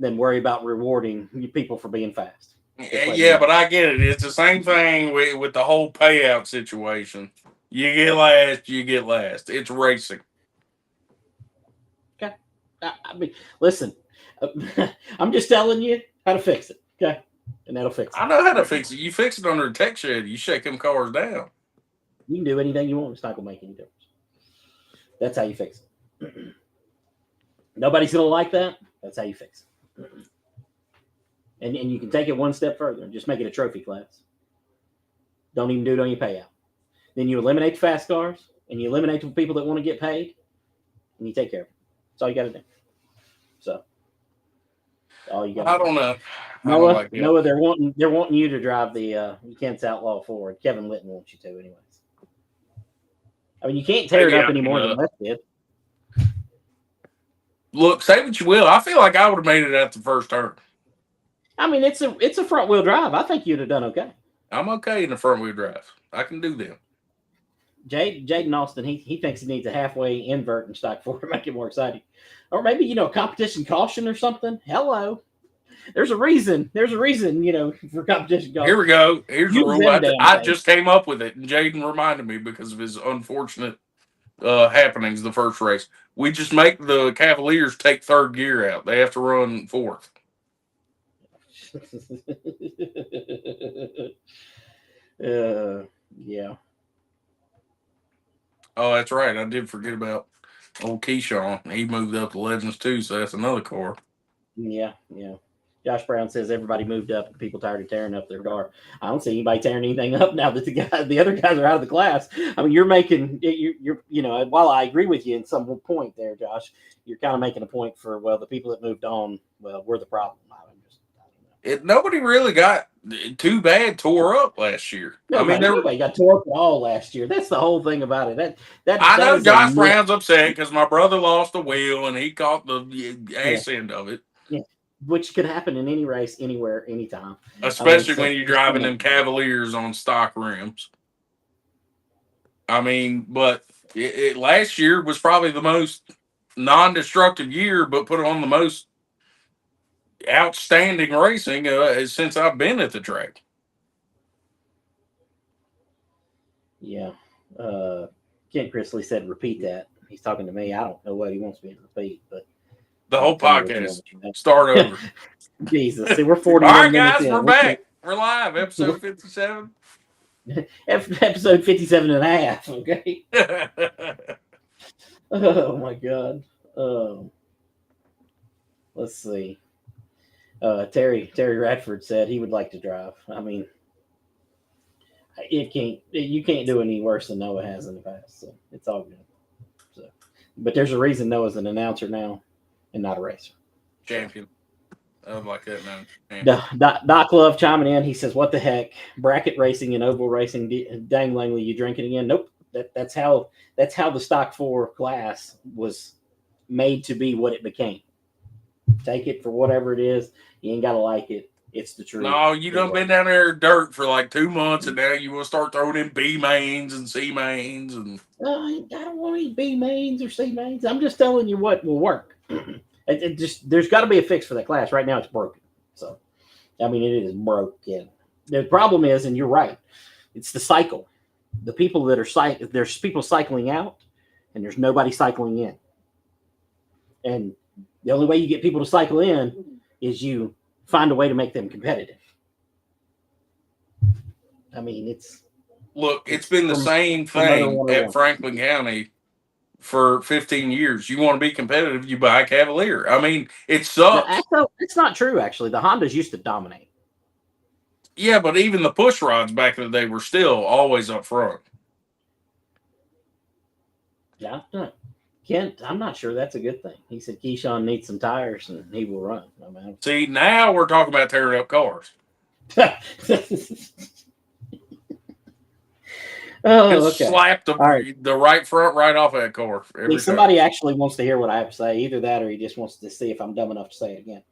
than worry about rewarding people for being fast. Yeah, but I get it. It's the same thing with the whole payout situation. You get last, you get last. It's racing. Okay. I mean, listen, I'm just telling you how to fix it. Okay. And that'll fix it. I know how to fix it. You fix it under a tech shed. You shake them cars down. You can do anything you want. It's not going to make any difference. That's how you fix it. Nobody's going to like that. That's how you fix it. And you can take it one step further and just make it a trophy class. Don't even do it on your payout. Then you eliminate the fast cars and you eliminate the people that want to get paid, and you take care of it. That's all you got to do. So, all you got. I don't know. Noah, they're wanting you to drive the Kent's Outlaw Ford. Kevin Litton wants you to, anyways. I mean, you can't tear it up any more than Les did. Look, say what you will. I feel like I would have made it at the first turn. I mean, it's a front wheel drive. I think you'd have done okay. I'm okay in the front wheel drive. I can do them. Jaden Austin, he thinks he needs a halfway invert in stock four to make it more exciting, or maybe competition caution or something. Hello, there's a reason. For competition caution. Here we go. Here's the rule. I just came up with it, and Jaden reminded me because of his unfortunate happenings the first race. We just make the Cavaliers take third gear out. They have to run fourth. Yeah. Oh, that's right. I did forget about old Keyshawn. He moved up to Legends too, so that's another car. Yeah. Yeah. Josh Brown says everybody moved up. People tired of tearing up their car. I don't see anybody tearing anything up now that the other guys are out of the class. I mean, while I agree with you in some point there, Josh, you're kind of making a point for the people that moved on. Well, we're the problem. I don't know. Nobody really got too bad tore up last year. I mean, Nobody got tore up at all last year. That's the whole thing about it. I That know is a Josh myth. Brown's upset because my brother lost a wheel and he caught the ass end of it. Yeah, which could happen in any race, anywhere, anytime. Especially when you're driving them Cavaliers on stock rims. I mean, but last year was probably the most non-destructive year, but put on the most outstanding racing since I've been at the track. Yeah. Kent Chrisley said, repeat that. He's talking to me. I don't know what he wants me to repeat, but the whole podcast. Start over. Jesus. See, we're 41 All right, minutes guys, in. we're back. We're live. Episode 57. Episode 57 and a half. Okay. Oh, my God. Let's see. Terry Radford said he would like to drive. I mean, you can't do any worse than Noah has in the past, so it's all good. So, but there's a reason Noah's an announcer now and not a racer. Champion. I don't like that now. Doc Love chiming in. He says, "What the heck? Bracket racing and oval racing? Dang, Langley, you drinking again? Nope. That's how the stock 4 class was made to be what it became. Take it for whatever it is. You ain't gotta like it. It's the truth. No, you done been down there dirt for like 2 months, and now you want to start throwing in B mains and C mains and. I don't want any B mains or C mains. I'm just telling you what will work. There's got to be a fix for that class. Right now, it's broken. So, I mean, it is broken. The problem is, and you're right, it's the cycle. The people that are there's people cycling out, and there's nobody cycling in. And the only way you get people to cycle in is you find a way to make them competitive. I mean, it's been the same thing at Franklin County for 15 years. You want to be competitive, you buy a Cavalier. I mean, it sucks. It's not true, actually. The Hondas used to dominate. Yeah, but even the push rods back in the day were still always up front. Yeah, Kent, I'm not sure that's a good thing. He said Keyshawn needs some tires and he will run. I mean, see, now we're talking about tearing up cars. Slap the right front right off that car. Somebody actually wants to hear what I have to say. Either that or he just wants to see if I'm dumb enough to say it again.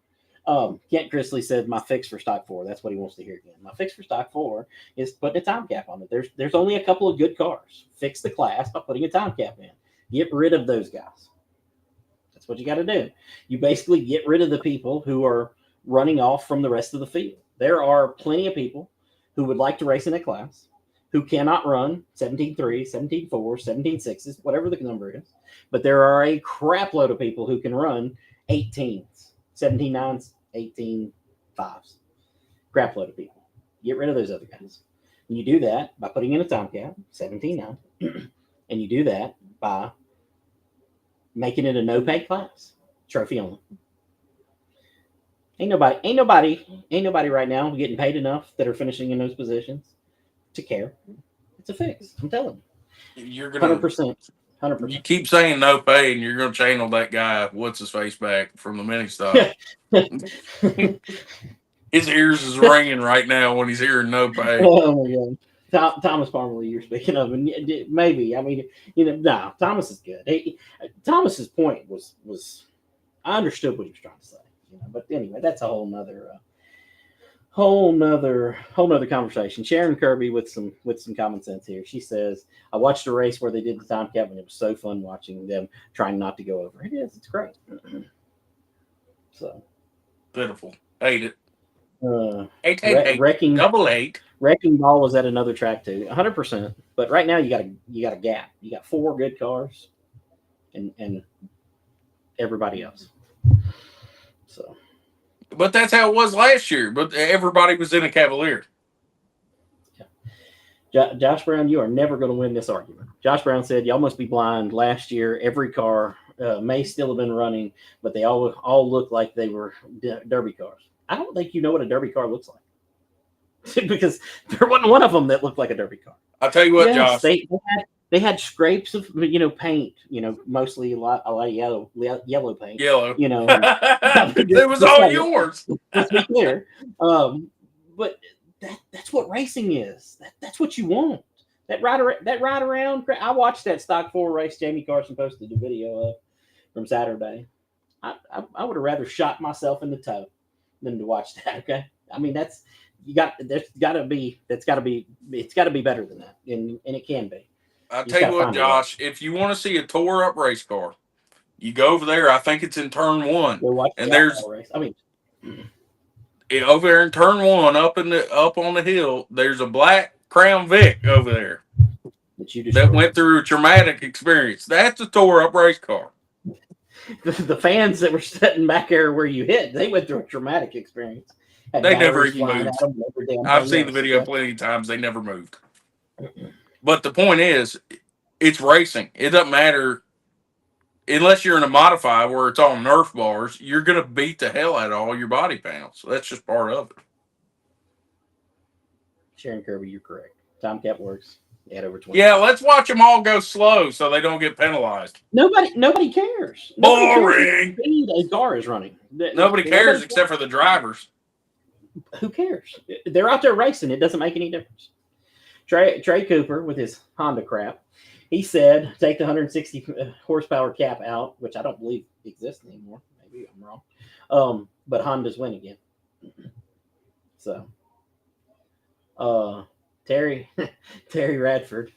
Kent Chrisley said my fix for stock 4. That's what he wants to hear again. My fix for stock 4 is putting a time cap on it. There's only a couple of good cars. Fix the class by putting a time cap in. Get rid of those guys. That's what you got to do. You basically get rid of the people who are running off from the rest of the field. There are plenty of people who would like to race in a class who cannot run 17.3, 17.4, 17.6s, whatever the number is. But there are a crap load of people who can run 18s, 17.9s, 18.5s. Crap load of people. Get rid of those other guys. And you do that by putting in a time cap, 17.9. And you do that by making it a no-pay class, trophy only. Ain't nobody right now getting paid enough that are finishing in those positions to care. It's a fix. I'm telling you. You're gonna 100%. You keep saying no pay, and you're gonna channel that guy. What's his face back from the mini stop? His ears is ringing right now when he's hearing no pay. Oh my God. Thomas Parmalee, you're speaking of, and maybe. I mean, no, Thomas is good. Thomas's point was I understood what he was trying to say, But anyway, that's a whole nother conversation. Sharon Kirby with some common sense here. She says, "I watched a race where they did the time cap, and it was so fun watching them trying not to go over. It is. It's great. So pitiful. Hate it. 8. Double 8. Wrecking Ball was at another track too, 100%. But right now you got a gap. You got 4 good cars, and everybody else. So But that's how it was last year. But everybody was in a Cavalier. Josh Brown, you are never going to win this argument. Josh Brown said, "Y'all must be blind. Last year, every car may still have been running, but they all looked like they were derby cars." I don't think you know what a derby car looks like because there wasn't one of them that looked like a derby car. I'll tell you what, Yes, Josh. they had scrapes of paint, mostly a lot of yellow paint, Yellow. It was just all saying, yours. let's be clear. But that's what racing is. That's what you want. That ride around. I watched that stock 4 race Jamie Carson posted a video of from Saturday. I would have rather shot myself in the toe than to watch that. Okay, I mean it's got to be better than that, and it can be. I'll You just tell got you to what, find a way. Josh. If you want to see a tore up race car, you go over there. I think it's in turn 1, Go watch and the there's outlaw race. I mean, over there in turn 1, up on the hill. There's a black Crown Vic over there that you that destroyed. went through a traumatic experience. That's a tore up race car. The fans that were sitting back there where you hit, they went through a traumatic experience. Had They never batteries even flying moved. at them, every damn I've thing seen the else. video plenty of times. They never moved. But the point is, it's racing. It doesn't matter unless you're in a modified where it's all Nerf bars. You're gonna beat the hell out of all your body panels. So that's just part of it. Sharon Kirby, you're correct. Tom Cat works at over 20. Yeah, let's watch them all go slow so they don't get penalized. Nobody cares. Nobody cares what Boring. speed a car is running. Nobody cares except for the drivers. Who cares? They're out there racing. It doesn't make any difference. Trey Cooper with his Honda crap. He said, take the 160 horsepower cap out, which I don't believe exists anymore. Maybe I'm wrong. But Honda's win again. So, Terry Radford,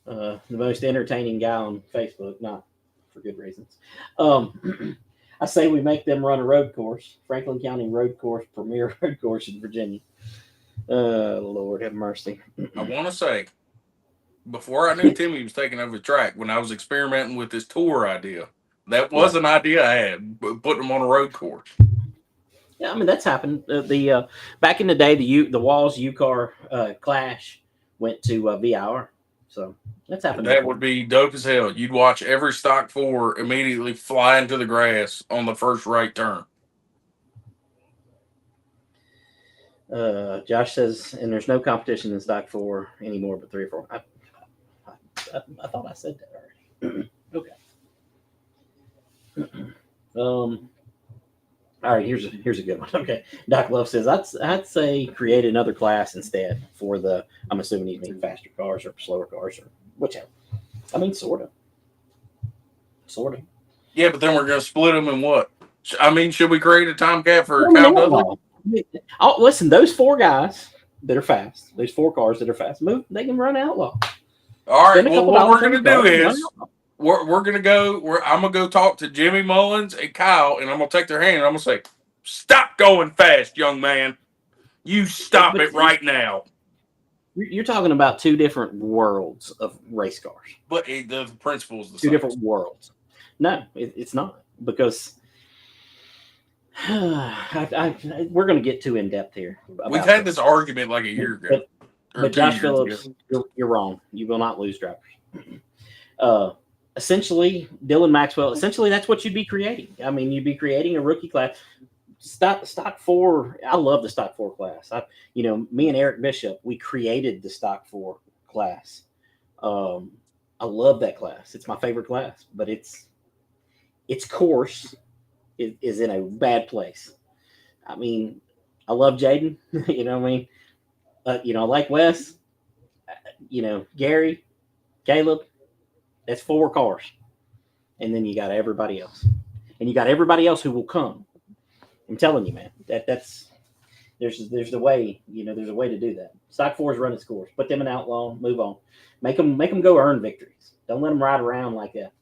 the most entertaining guy on Facebook, not for good reasons. I say we make them run a road course, Franklin County road course, premier road course in Virginia. Lord have mercy. I want to say, before I knew Timmy was taking over the track, when I was experimenting with this tour idea, that was an idea I had, putting them on a road course. Yeah, I mean that's happened. Back in the day, the Walls UCAR Clash went to VIR, so that's happened. That would be dope as hell. You'd watch every stock 4 immediately fly into the grass on the first right turn. Josh says, and there's no competition in stock 4 anymore, but 3 or 4. I thought I said that already. Okay. All right, here's a good one. Okay, Doc Love says I'd say create another class instead for the. I'm assuming he's meaning faster cars or slower cars or whichever. I mean, sort of. Yeah, but then we're going to split them in what? I mean, should we create a time cap for Kyle Dudley? Listen, those 4 guys that are fast, those 4 cars that are fast, they can run outlaw. All right. Well, what we're going to do is we're going to go. I'm going to go talk to Jimmy Mullins and Kyle, and I'm going to take their hand and I'm going to say, "Stop going fast, young man. You stop it right now." You're talking about 2 different worlds of race cars. But the principle is the 2 same. different worlds. No, it's not because we're going to get too in depth here. We've had this argument like a year ago. But Josh Phillips, you're wrong. You will not lose drivers. Essentially, Dylan Maxwell. Essentially, that's what you'd be creating. I mean, you'd be creating a rookie class. Stock 4. I love the stock 4 class. Me and Eric Bishop, we created the stock 4 class. I love that class. It's my favorite class, but its course is in a bad place. I mean, I love Jaden. You know what I mean? I like Wes. Gary, Caleb. That's 4 cars, and then you got everybody else, and you got everybody else who will come. I'm telling you, man. There's the way. There's a way to do that. Stock 4 is run its course. Put them in outlaw. Move on. Make them go earn victories. Don't let them ride around like that.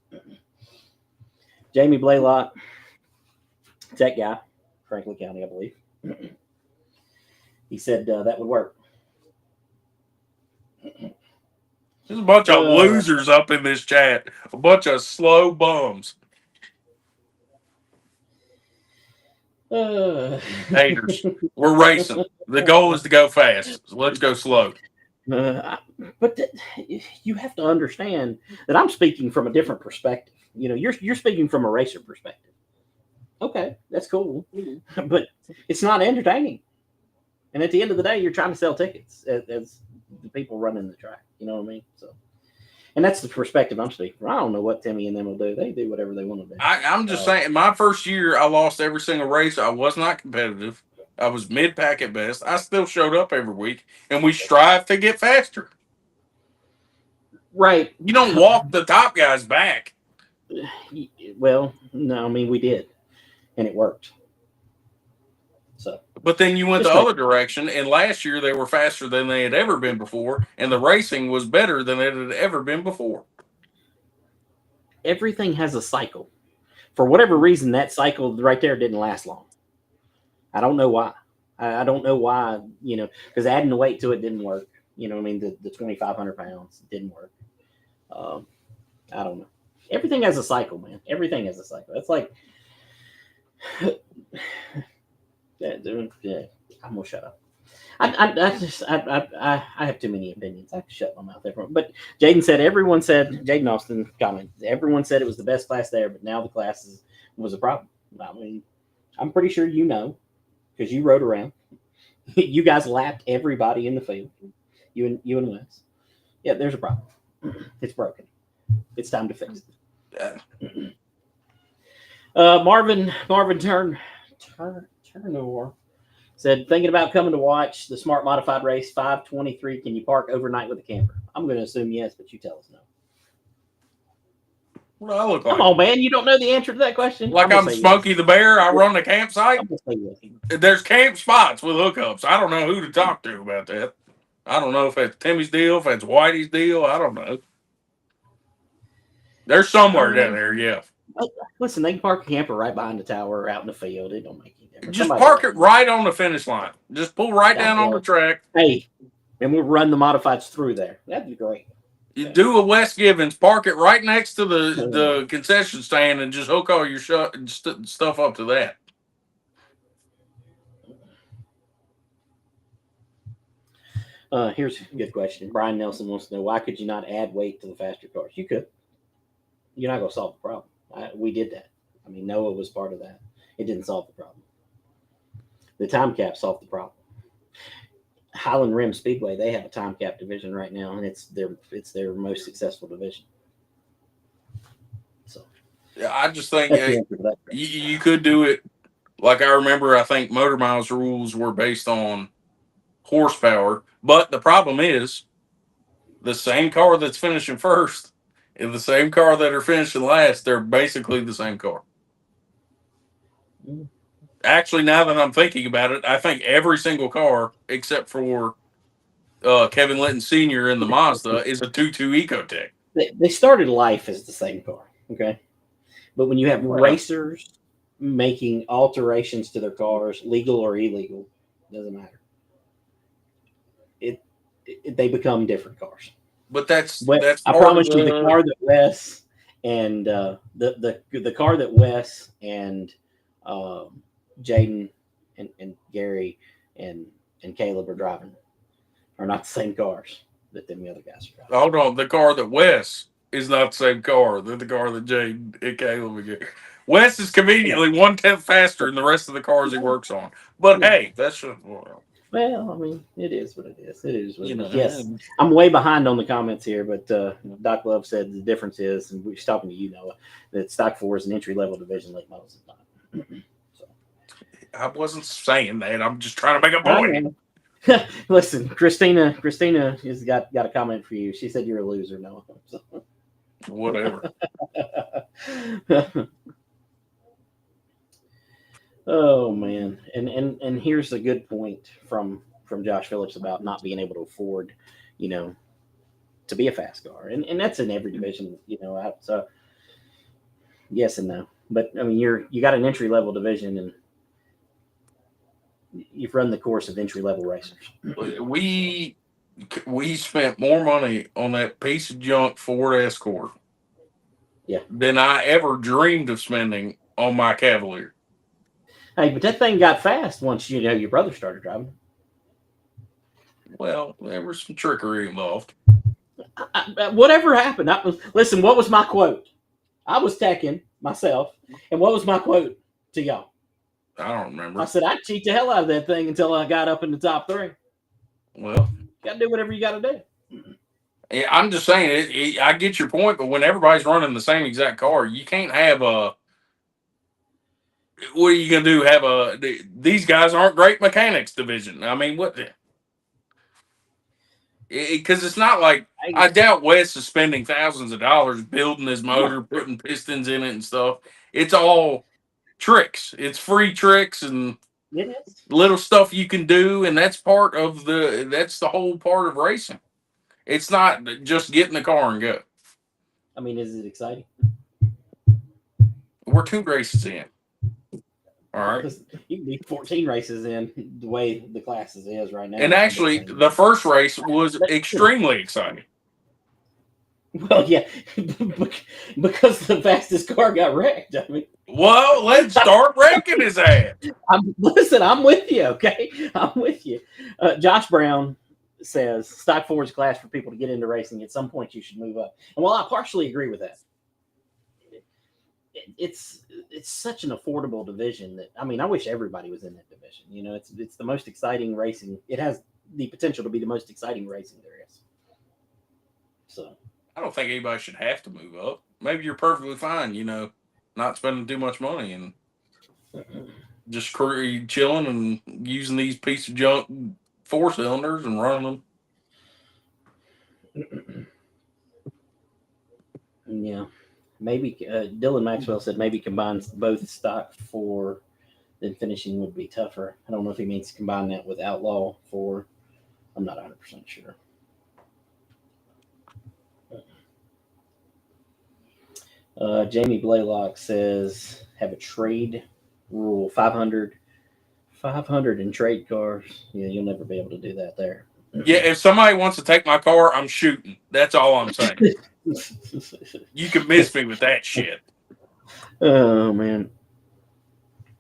Jamie Blaylock, tech guy, Franklin County, I believe. He said that would work. There's a bunch of losers up in this chat. A bunch of slow bums. Haters. We're racing. The goal is to go fast. So let's go slow. But you have to understand that I'm speaking from a different perspective. You're speaking from a racer perspective. Okay, that's cool, but it's not entertaining. And at the end of the day, you're trying to sell tickets as the people running the track. You know what I mean? So, and that's the perspective I'm speaking from. I don't know what Timmy and them will do. They do whatever they want to do. I'm just saying, my first year, I lost every single race. I was not competitive. I was mid-pack at best. I still showed up every week, and we strive to get faster. Right. You don't walk the top guys back. Well, no, I mean we did, and it worked. So, But then you went the just make other direction, and last year they were faster than they had ever been before, and the racing was better than it had ever been before. everything has a cycle. For whatever reason, that cycle right there didn't last long. I don't know why. I don't know why. Because adding the weight to it didn't work. I mean, the 2,500 pounds didn't work. Um, I don't know. Everything has a cycle, man. Everything has a cycle. It's like, yeah, I'm gonna shut up. I have too many opinions. I can shut my mouth there. But Jaden Austin commented, everyone said it was the best class there, but now the classes was a problem. I mean, I'm pretty sure because you rode around. You guys lapped everybody in the field. You and Wes. Yeah, there's a problem. It's broken. It's time to fix it. Marvin Turner said, thinking about coming to watch the Smart Modified Race 523. Can you park overnight with a camper? I'm going to assume yes, but you tell us no. What do I look like? Come on, man. You don't know the answer to that question? Like I'm Smokey the Bear. I run the campsite. Yes. There's camp spots with hookups. I don't know who to talk to about that. I don't know if that's Timmy's deal, if that's Whitey's deal. I don't know. There's somewhere down there, yeah. Listen, they can park a camper right behind the tower or out in the field. It don't make any difference. Just park it right on the finish line. Just pull right down on the track. Hey, and we'll run the modifieds through there. That'd be great. You do a West Givens, park it right next to the concession stand, and just hook all your stuff up to that. Here's a good question. Brian Nelson wants to know, why could you not add weight to the faster cars? You could. You're not going to solve the problem. We did that. I mean, Noah was part of that. It didn't solve the problem. The time cap solved the problem. Highland Rim Speedway, they have a time cap division right now, and it's their most successful division. So, yeah, I just think you could do it. Like I remember, I think Motor Miles rules were based on horsepower, but the problem is the same car that's finishing first and the same car that are finishing last, they're basically the same car. Actually, now that I'm thinking about it, I think every single car except for Kevin Litton Sr. in the Mazda is a 2.2 Ecotec. They started life as the same car, okay? But when you have racers making alterations to their cars, legal or illegal, doesn't matter. They become different cars. But that's I promise you, the car that Wes and the car that Wes and Jaden and Gary and Caleb are driving are not the same cars that the other guys are driving. Hold on, the car that Wes is not the same car. They're the car that Jaden and Caleb and Gary. Wes is conveniently 1/10 faster than the rest of the cars he works on. But hey, that's just well, I mean, it is what it is. It is what it is. Yes, I'm way behind on the comments here, but Doc Love said the difference is, and we're talking to you, Noah, that Stock 4 is an entry-level division like most of the time. So, I wasn't saying that. I'm just trying to make a point. Listen, Christina has got a comment for you. She said you're a loser, Noah. So. Whatever. Oh man, and here's a good point from Josh Phillips about not being able to afford, to be a fast car, and that's in every division, So yes and no, but I mean you got an entry level division, and you've run the course of entry level racers. We spent more money on that piece of junk Ford Escort, than I ever dreamed of spending on my Cavalier. Hey, but that thing got fast once your brother started driving. Well, there was some trickery involved. Whatever happened, listen. What was my quote? I was teching myself, and what was my quote to y'all? I don't I remember. said I'd cheat the hell out of that thing until I got up in the top 3. Well, You got to do whatever you got to do. I'm just saying, I get your point, but when everybody's running the same exact car, you can't have a. What are you gonna do? These guys aren't great mechanics division. I mean, what? Because it's not like I, I doubt Wes is spending thousands of dollars building his no, motor, putting pistons in it and stuff. It's all tricks. It's free tricks and it is. little stuff you can do, and that's the whole part of racing. It's not just get in the car and go. I mean, is it exciting? We're 2 races in. All right. Because you can be 14 races in the way the classes is right now. And actually, the first race was extremely exciting. Well, yeah, because the fastest car got wrecked. I mean, well, let's start wrecking his ass. Listen, I'm with you, okay? I'm with you. Josh Brown says stock 4 is a class for people to get into racing. At some point, you should move up. And while I partially agree with that, it's such an affordable division that I mean, I wish everybody was in that division. It's the most exciting racing. It has the potential to be the most exciting racing there is. So I don't think anybody should have to move up. Maybe you're perfectly fine, not spending too much money and just chilling and using these piece of junk 4-cylinders and running them. Yeah, maybe Dylan Maxwell said maybe combines both stock 4, then finishing would be tougher. I don't know if he means to combine that with Outlaw 4. I'm not 100% sure. Jamie Blaylock says have a trade rule 500 in trade cars. Yeah, you'll never be able to do that there. Yeah, if somebody wants to take my car, I'm shooting. That's all I'm saying. You can miss me with that shit. Oh man.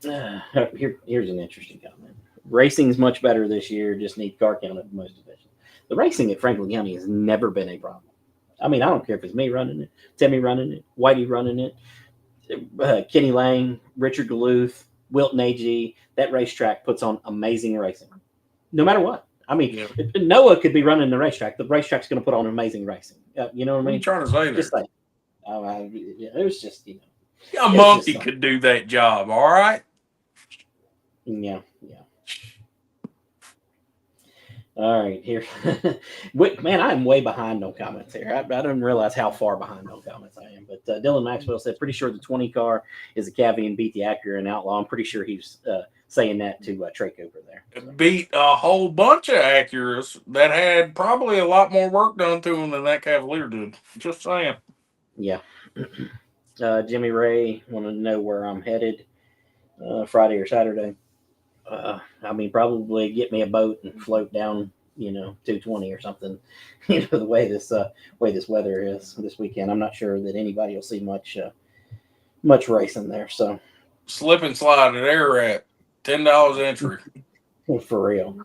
Here's an interesting comment. Racing's much better this year. Just need car count at most divisions. The racing at Franklin County has never been a problem. I mean, I don't care if it's me running it, Timmy running it, Whitey running it, Kenny Lang, Richard Duluth, Wilton AG. That racetrack puts on amazing racing, no matter what. I mean, Noah could be running the racetrack. The racetrack's going to put on amazing racing. You know what I mean? What are you trying to say there? Just like, it was just, a monkey could do that job, all right? Yeah. All right, here. Man, I'm way behind on comments here. I didn't realize how far behind on comments I am. But Dylan Maxwell said, pretty sure the 20 car is a Cavi and beat the Acura and Outlaw. I'm pretty sure he's saying that to Trey Cooper there. So. Beat a whole bunch of Acuras that had probably a lot more work done to them than that Cavalier did. Just saying. Yeah. Jimmy Ray wanted to know where I'm headed Friday or Saturday. I mean, probably get me a boat and float down, 220 or something. The way this weather is this weekend, I'm not sure that anybody will see much racing there. So slip and slide at Air Rat, $10 entry. For real.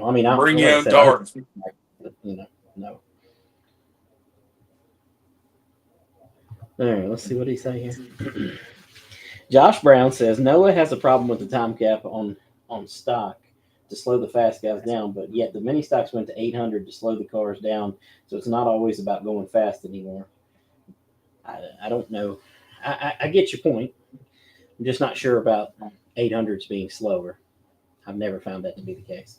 I mean, bring your own darts. No. All right, let's see what he say here. Josh Brown says Noah has a problem with the time cap on stock to slow the fast guys down, but yet the mini stocks went to 800 to slow the cars down, so it's not always about going fast anymore. I don't know. I get your point. I'm just not sure about 800s being slower. I've never found that to be the case.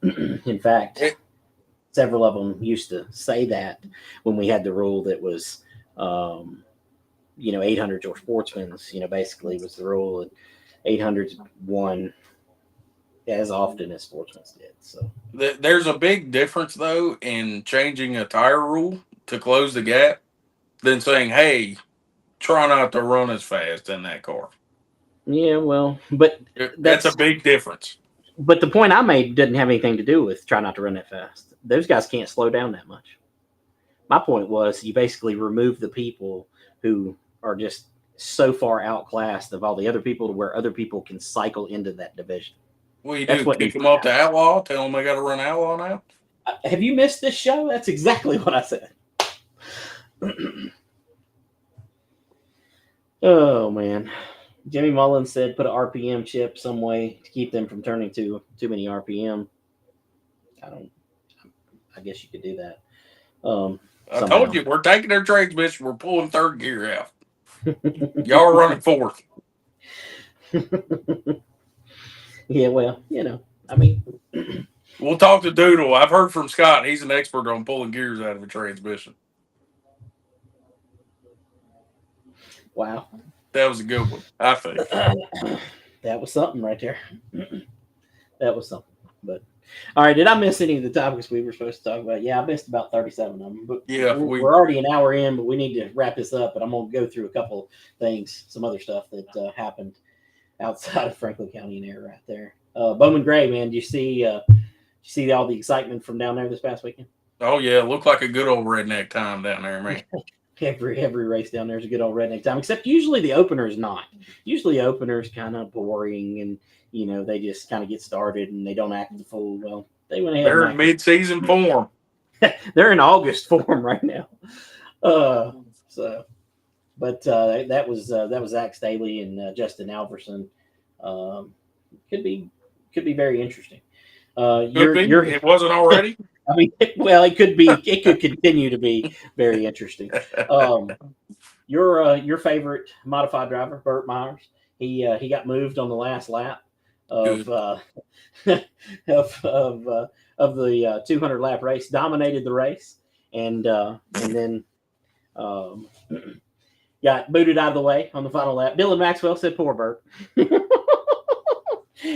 In fact, several of them used to say that when we had the rule that was 800s or sportsmen's, basically was the rule, and 800s won as often as sportsmen's did. So there's a big difference though in changing a tire rule to close the gap than saying, hey, try not to run as fast in that car. Yeah, well, but that's a big difference. But the point I made didn't have anything to do with try not to run that fast. Those guys can't slow down that much. My point was you basically remove the people who are just so far outclassed of all the other people to where other people can cycle into that division. What do you That's do? what Kick needs them to off to happen. outlaw? Tell them they got to run outlaw now? Have you missed this show? That's exactly what I said. Oh man. Jimmy Mullins said put an RPM chip some way to keep them from turning to too many RPM. I guess you could do that. I Somehow. told you, we're taking their transmission. We're pulling third gear out. Y'all are running fourth. Yeah, well, I mean, We'll talk to Doodle. I've heard from Scott. He's an expert on pulling gears out of a transmission. wow. That was a good one, I think. That was something right there. That was something. But all right, did I miss any of the topics we were supposed to talk about? Yeah, I missed about 37 of them. But Yeah, we're already an hour in, but we need to wrap this up. But I'm gonna go through a couple things, some other stuff that happened outside of Franklin County and air right there. Bowman Gray, man, do you see all the excitement from down there this past weekend? Oh yeah, looked like a good old redneck time down there, man. Every race down there is a good old redneck time, except usually the opener is not. Usually the opener is kind of boring, and they just kind of get started and they don't act the fool. Well, they went ahead. They're in mid-season form. They're in August form right now. But that was Zach Staley and Justin Alverson. Could be very interesting. It wasn't already. I mean, well, it could be. It could continue to be very interesting. Your favorite modified driver, Burt Myers. He got moved on the last lap of of the 200 lap race. Dominated the race, and then got booted out of the way on the final lap. Dylan Maxwell said, "Poor Burt."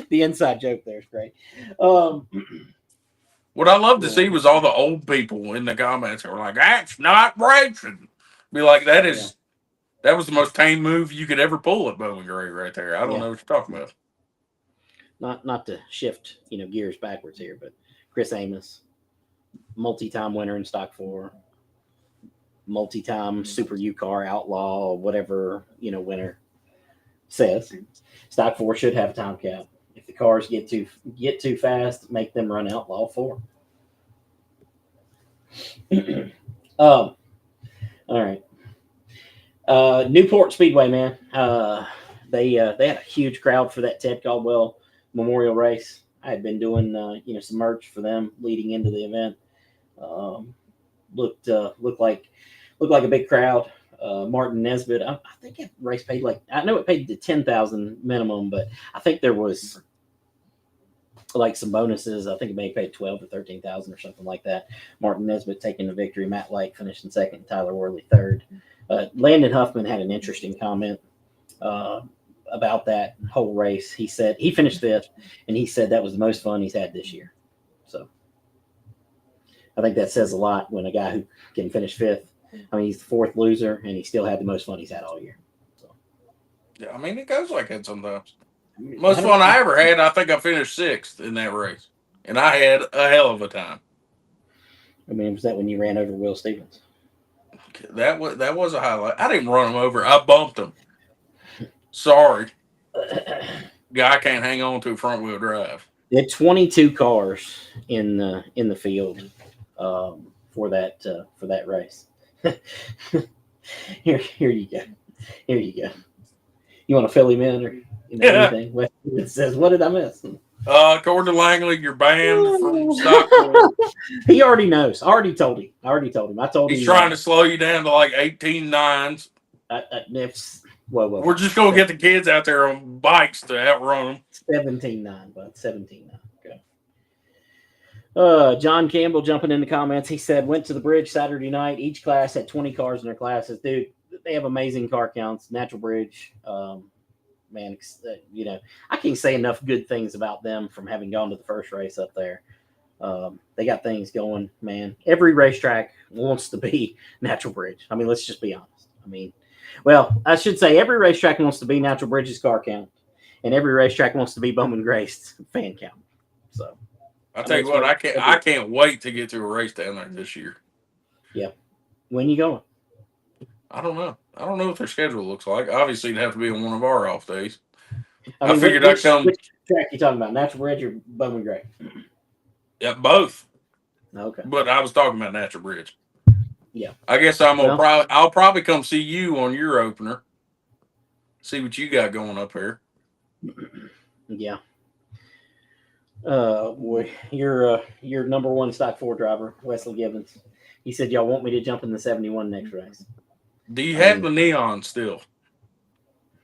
The inside joke there is great. What I love to see was all the old people in the comments who were like, "That's not racing." Be like, that was the most tame move you could ever pull at Bowman Gray right there. I don't know what you're talking about. Not to shift gears backwards here, but Chris Amos, multi-time winner in Stock 4, multi-time Super U car outlaw, whatever winner says. Stock 4 should have a time cap. If the cars get too fast, make them run outlaw 4. All right. Newport Speedway, man. They had a huge crowd for that Ted Caldwell Memorial Race. I had been doing some merch for them leading into the event. Looked like a big crowd. Martin Nesbitt, I think that race paid I know it paid the $10,000 minimum, but I think there was some bonuses. I think it may have paid $12,000 or $13,000 or something like that. Martin Nesbitt taking the victory. Matt Light finishing second. Tyler Worley third. Landon Huffman had an interesting comment about that whole race. He said he finished fifth, and he said that was the most fun he's had this year. So I think that says a lot when a guy who can finish fifth. I mean, he's the fourth loser, and he still had the most fun he's had all year. So. Yeah, I mean, it goes like that sometimes. Most fun I ever had, I think I finished sixth in that race, and I had a hell of a time. I mean, was that when you ran over Will Stevens? That was a highlight. I didn't run him over. I bumped him. Sorry. Guy can't hang on to a front wheel drive. They had 22 cars in the field for that race. Here you go. Here you go. You want to fill him in or anything? It says, what did I miss? According to Langley, you're banned from Stock 4. He already knows. I already told him. I told him. He's trying to slow you down to like 18 nines. We're just going to get the kids out there on bikes to outrun them. 17-9, bud. 17-9. Okay. John Campbell jumping in the comments. He said, went to the bridge Saturday night. Each class had 20 cars in their classes. Dude, they have amazing car counts. Natural Bridge. Man, I can't say enough good things about them from having gone to the first race up there. They got things going, man. Every racetrack wants to be Natural Bridge. I mean, let's just be honest. I mean, well, I should say every racetrack wants to be Natural Bridge's car count, and every racetrack wants to be Bowman Gray's fan count. So, I'll tell you what, I can't wait to get to a race down there this year. Yeah. When you going? I don't know. I don't know what their schedule looks like. Obviously, it'd have to be on one of our off days. I I mean, figured I'd come. which track you talking about? Natural Bridge or Bowman Gray? Yeah, both. Okay. But I was talking about Natural Bridge. Yeah. I guess I'm gonna Well, I'll probably come see you on your opener. See what you got going up here. yeah. Boy, your number one stock 4 driver, Wesley Gibbons. He said y'all want me to jump in the 71 next race. Do you I have mean, the neon still?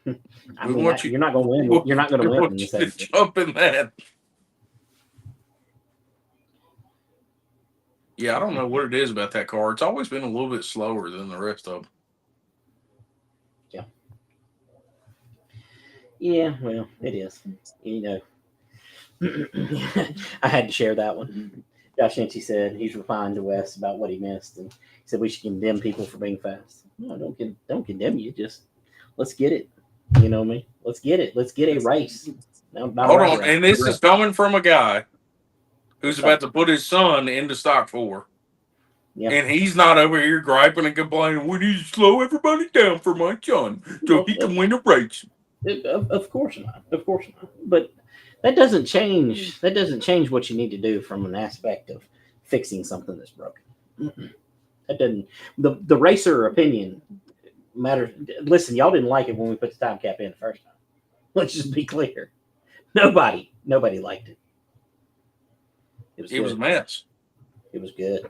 I We mean, want you. you're not going to win. You're not going We to win in the want you to 71. jump in that. Yeah, I don't know what it is about that car. It's always been a little bit slower than the rest of them. Yeah. Yeah. Well, it is. You know, I had to share that one. Josh Hinchee said he's replying to Wes about what he missed, and he said we should condemn people for being fast. No, don't condemn you. Just let's get it. You know me. Let's get it. Let's get a race. No, not a Hold rat on, race. and this is coming from a guy who's What's up? about to put his son into stock 4. Yeah. And he's not over here griping and complaining. We need to slow everybody down for my son so Well, he can win a race. of course not. Of course not. But that doesn't change. That doesn't change what you need to do from an aspect of fixing something that's broken. That doesn't. The racer opinion matters. Listen, y'all didn't like it when we put the time cap in the first time. Let's just be clear. Nobody liked it. It was It was a good. mess. It was good.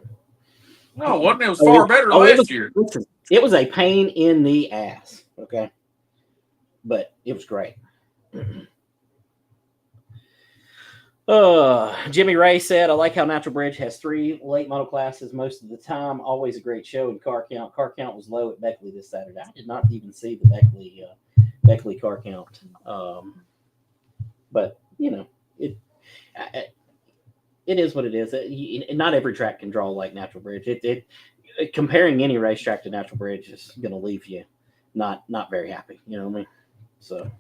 No, it wasn't. It was far better last year. Listen, it was a pain in the ass. Okay, but it was great. Jimmy Ray said, I like how Natural Bridge has 3 late model classes most of the time. Always a great show and car count. Car count was low at Beckley this Saturday. I did not even see the Beckley car count. But, you know, it is what it is. Not every track can draw like Natural Bridge. Comparing any racetrack to Natural Bridge is going to leave you not very happy. You know what I mean? So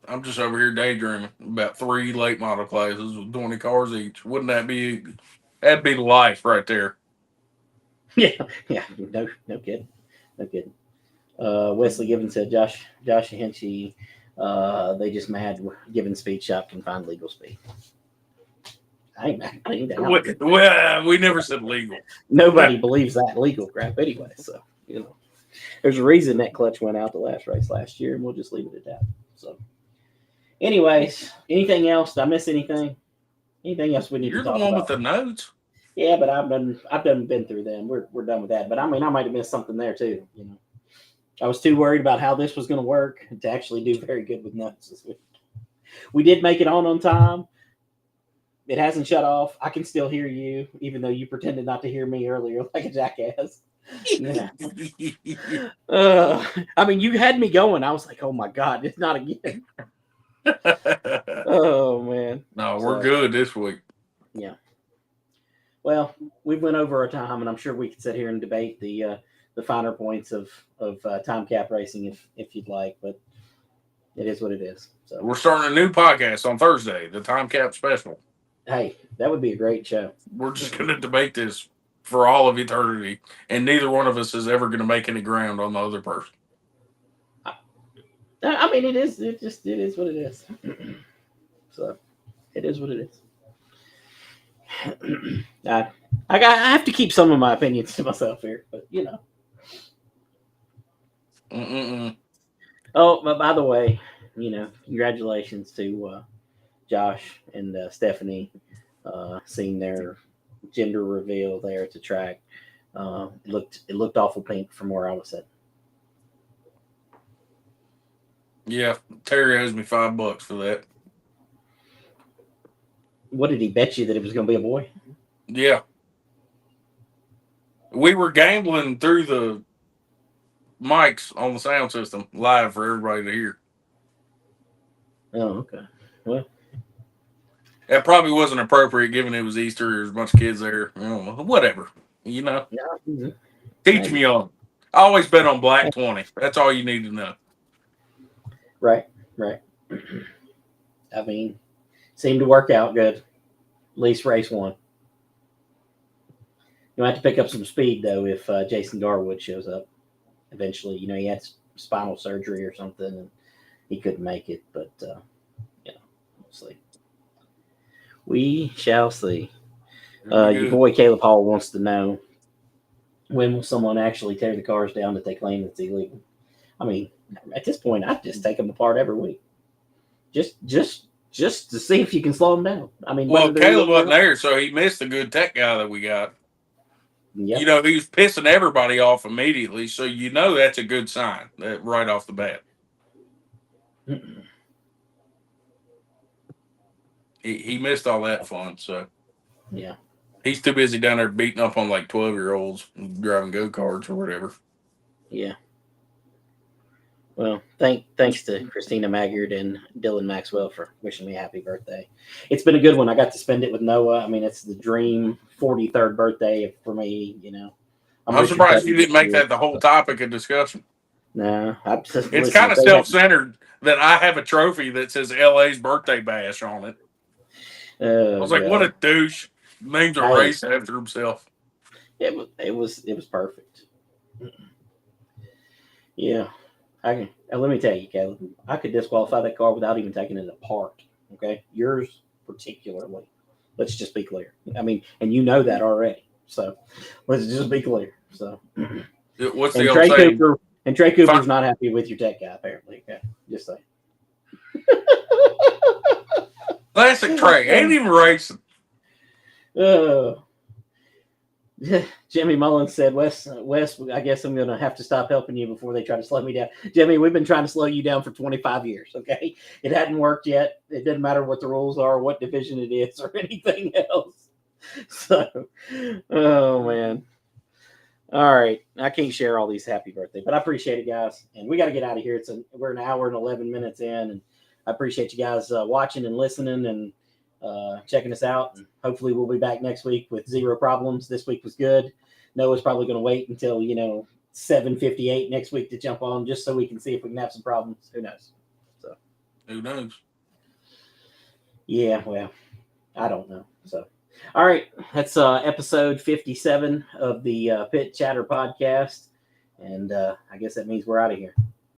I'm just over here daydreaming about 3 late model classes with 20 cars each. Wouldn't that be? That'd be life right there. yeah, no kidding, no kidding. Wesley Gibbons said, Josh and Hinchee, they just mad Gibbons Speed Shop can find legal speed. I ain't down. Well, we never said legal. Nobody believes that legal crap anyway. So, you know, there's a reason that clutch went out the last race last year, and we'll just leave it at that. So, anyways, anything else? Did I miss anything? Anything else we need You're to talk the one about? with the notes. Yeah, but I've been through them. We're done with that. But I mean, I might have missed something there too. You know, I was too worried about how this was going to work to actually do very good with notes this week. We did make it on time. It hasn't shut off. I can still hear you, even though you pretended not to hear me earlier like a jackass. Yeah. I mean, you had me going. I was like, oh my God, it's not again. Oh man. No, we're good this week. Yeah. Well, we went over our time, and I'm sure we could sit here and debate the finer points of time cap racing if you'd like, but it is what it is. So We're starting a new podcast on Thursday, the Time Cap Special. hey, that would be a great show. We're just going to debate this for all of eternity, and neither one of us is ever going to make any ground on the other person. I mean, it is. It is what it is. So it is what it is. I have to keep some of my opinions to myself here, but you know. Oh, but by the way, you know, congratulations to Josh and Stephanie seeing their gender reveal there at the track. It looked awful pink from where I was at. Yeah, Terry owes me $5 for that. What did he bet you that it was going to be a boy? Yeah. We were gambling through the mics on the sound system live for everybody to hear. Oh, okay. Well, that probably wasn't appropriate given it was Easter. There's a bunch of kids there. Whatever. You know. Yeah. Teach me on. I always bet on black 20. That's all you need to know. Right. I mean, seemed to work out good. At least race 1. You'll have to pick up some speed, though, if Jason Garwood shows up. eventually, he had spinal surgery or something, and he couldn't make it. But we'll see. We shall see. Your boy Caleb Hall wants to know, when will someone actually tear the cars down that they claim it's illegal? I mean, at this point, I'd just take them apart every week, just to see if you can slow them down. I mean, well, Caleb wasn't there, so he missed the good tech guy that we got. Yep. He was pissing everybody off immediately, so that's a good sign right off the bat. He missed all that fun, so yeah. He's too busy down there beating up on like 12-year-olds driving go-karts or whatever. Yeah. Well, thanks to Christina Maggard and Dylan Maxwell for wishing me a happy birthday. It's been a good one. I got to spend it with Noah. I mean, it's the dream 43rd birthday for me, I'm surprised you didn't make that the whole topic of discussion. No. It's kind of self-centered that I have a trophy that says LA's birthday bash on it. I was like, what a douche. Names a race after himself. It was perfect. Yeah. Let me tell you, Caleb, I could disqualify that car without even taking it apart. Okay, yours particularly. Let's just be clear. I mean, and you know that already. So let's just be clear. So what's the old saying? Trey Cooper's not happy with your tech guy, apparently. Okay, just saying. Classic Trey, ain't even racing. Jimmy Mullins said, Wes, I guess I'm going to have to stop helping you before they try to slow me down. Jimmy, we've been trying to slow you down for 25 years, okay? It hadn't worked yet. It doesn't matter what the rules are, what division it is, or anything else. So, oh, man. All right. I can't share all these happy birthday, but I appreciate it, guys. And we got to get out of here. We're an hour and 11 minutes in, and I appreciate you guys watching and listening and checking us out, and hopefully we'll be back next week with zero problems. This week was good. Noah's probably going to wait until 7:58 next week to jump on, just so we can see if we can have some problems. Who knows? So who knows? Yeah, well, I don't know. So all right, that's episode 57 of the Pit Chatter podcast, and I guess that means we're out of here.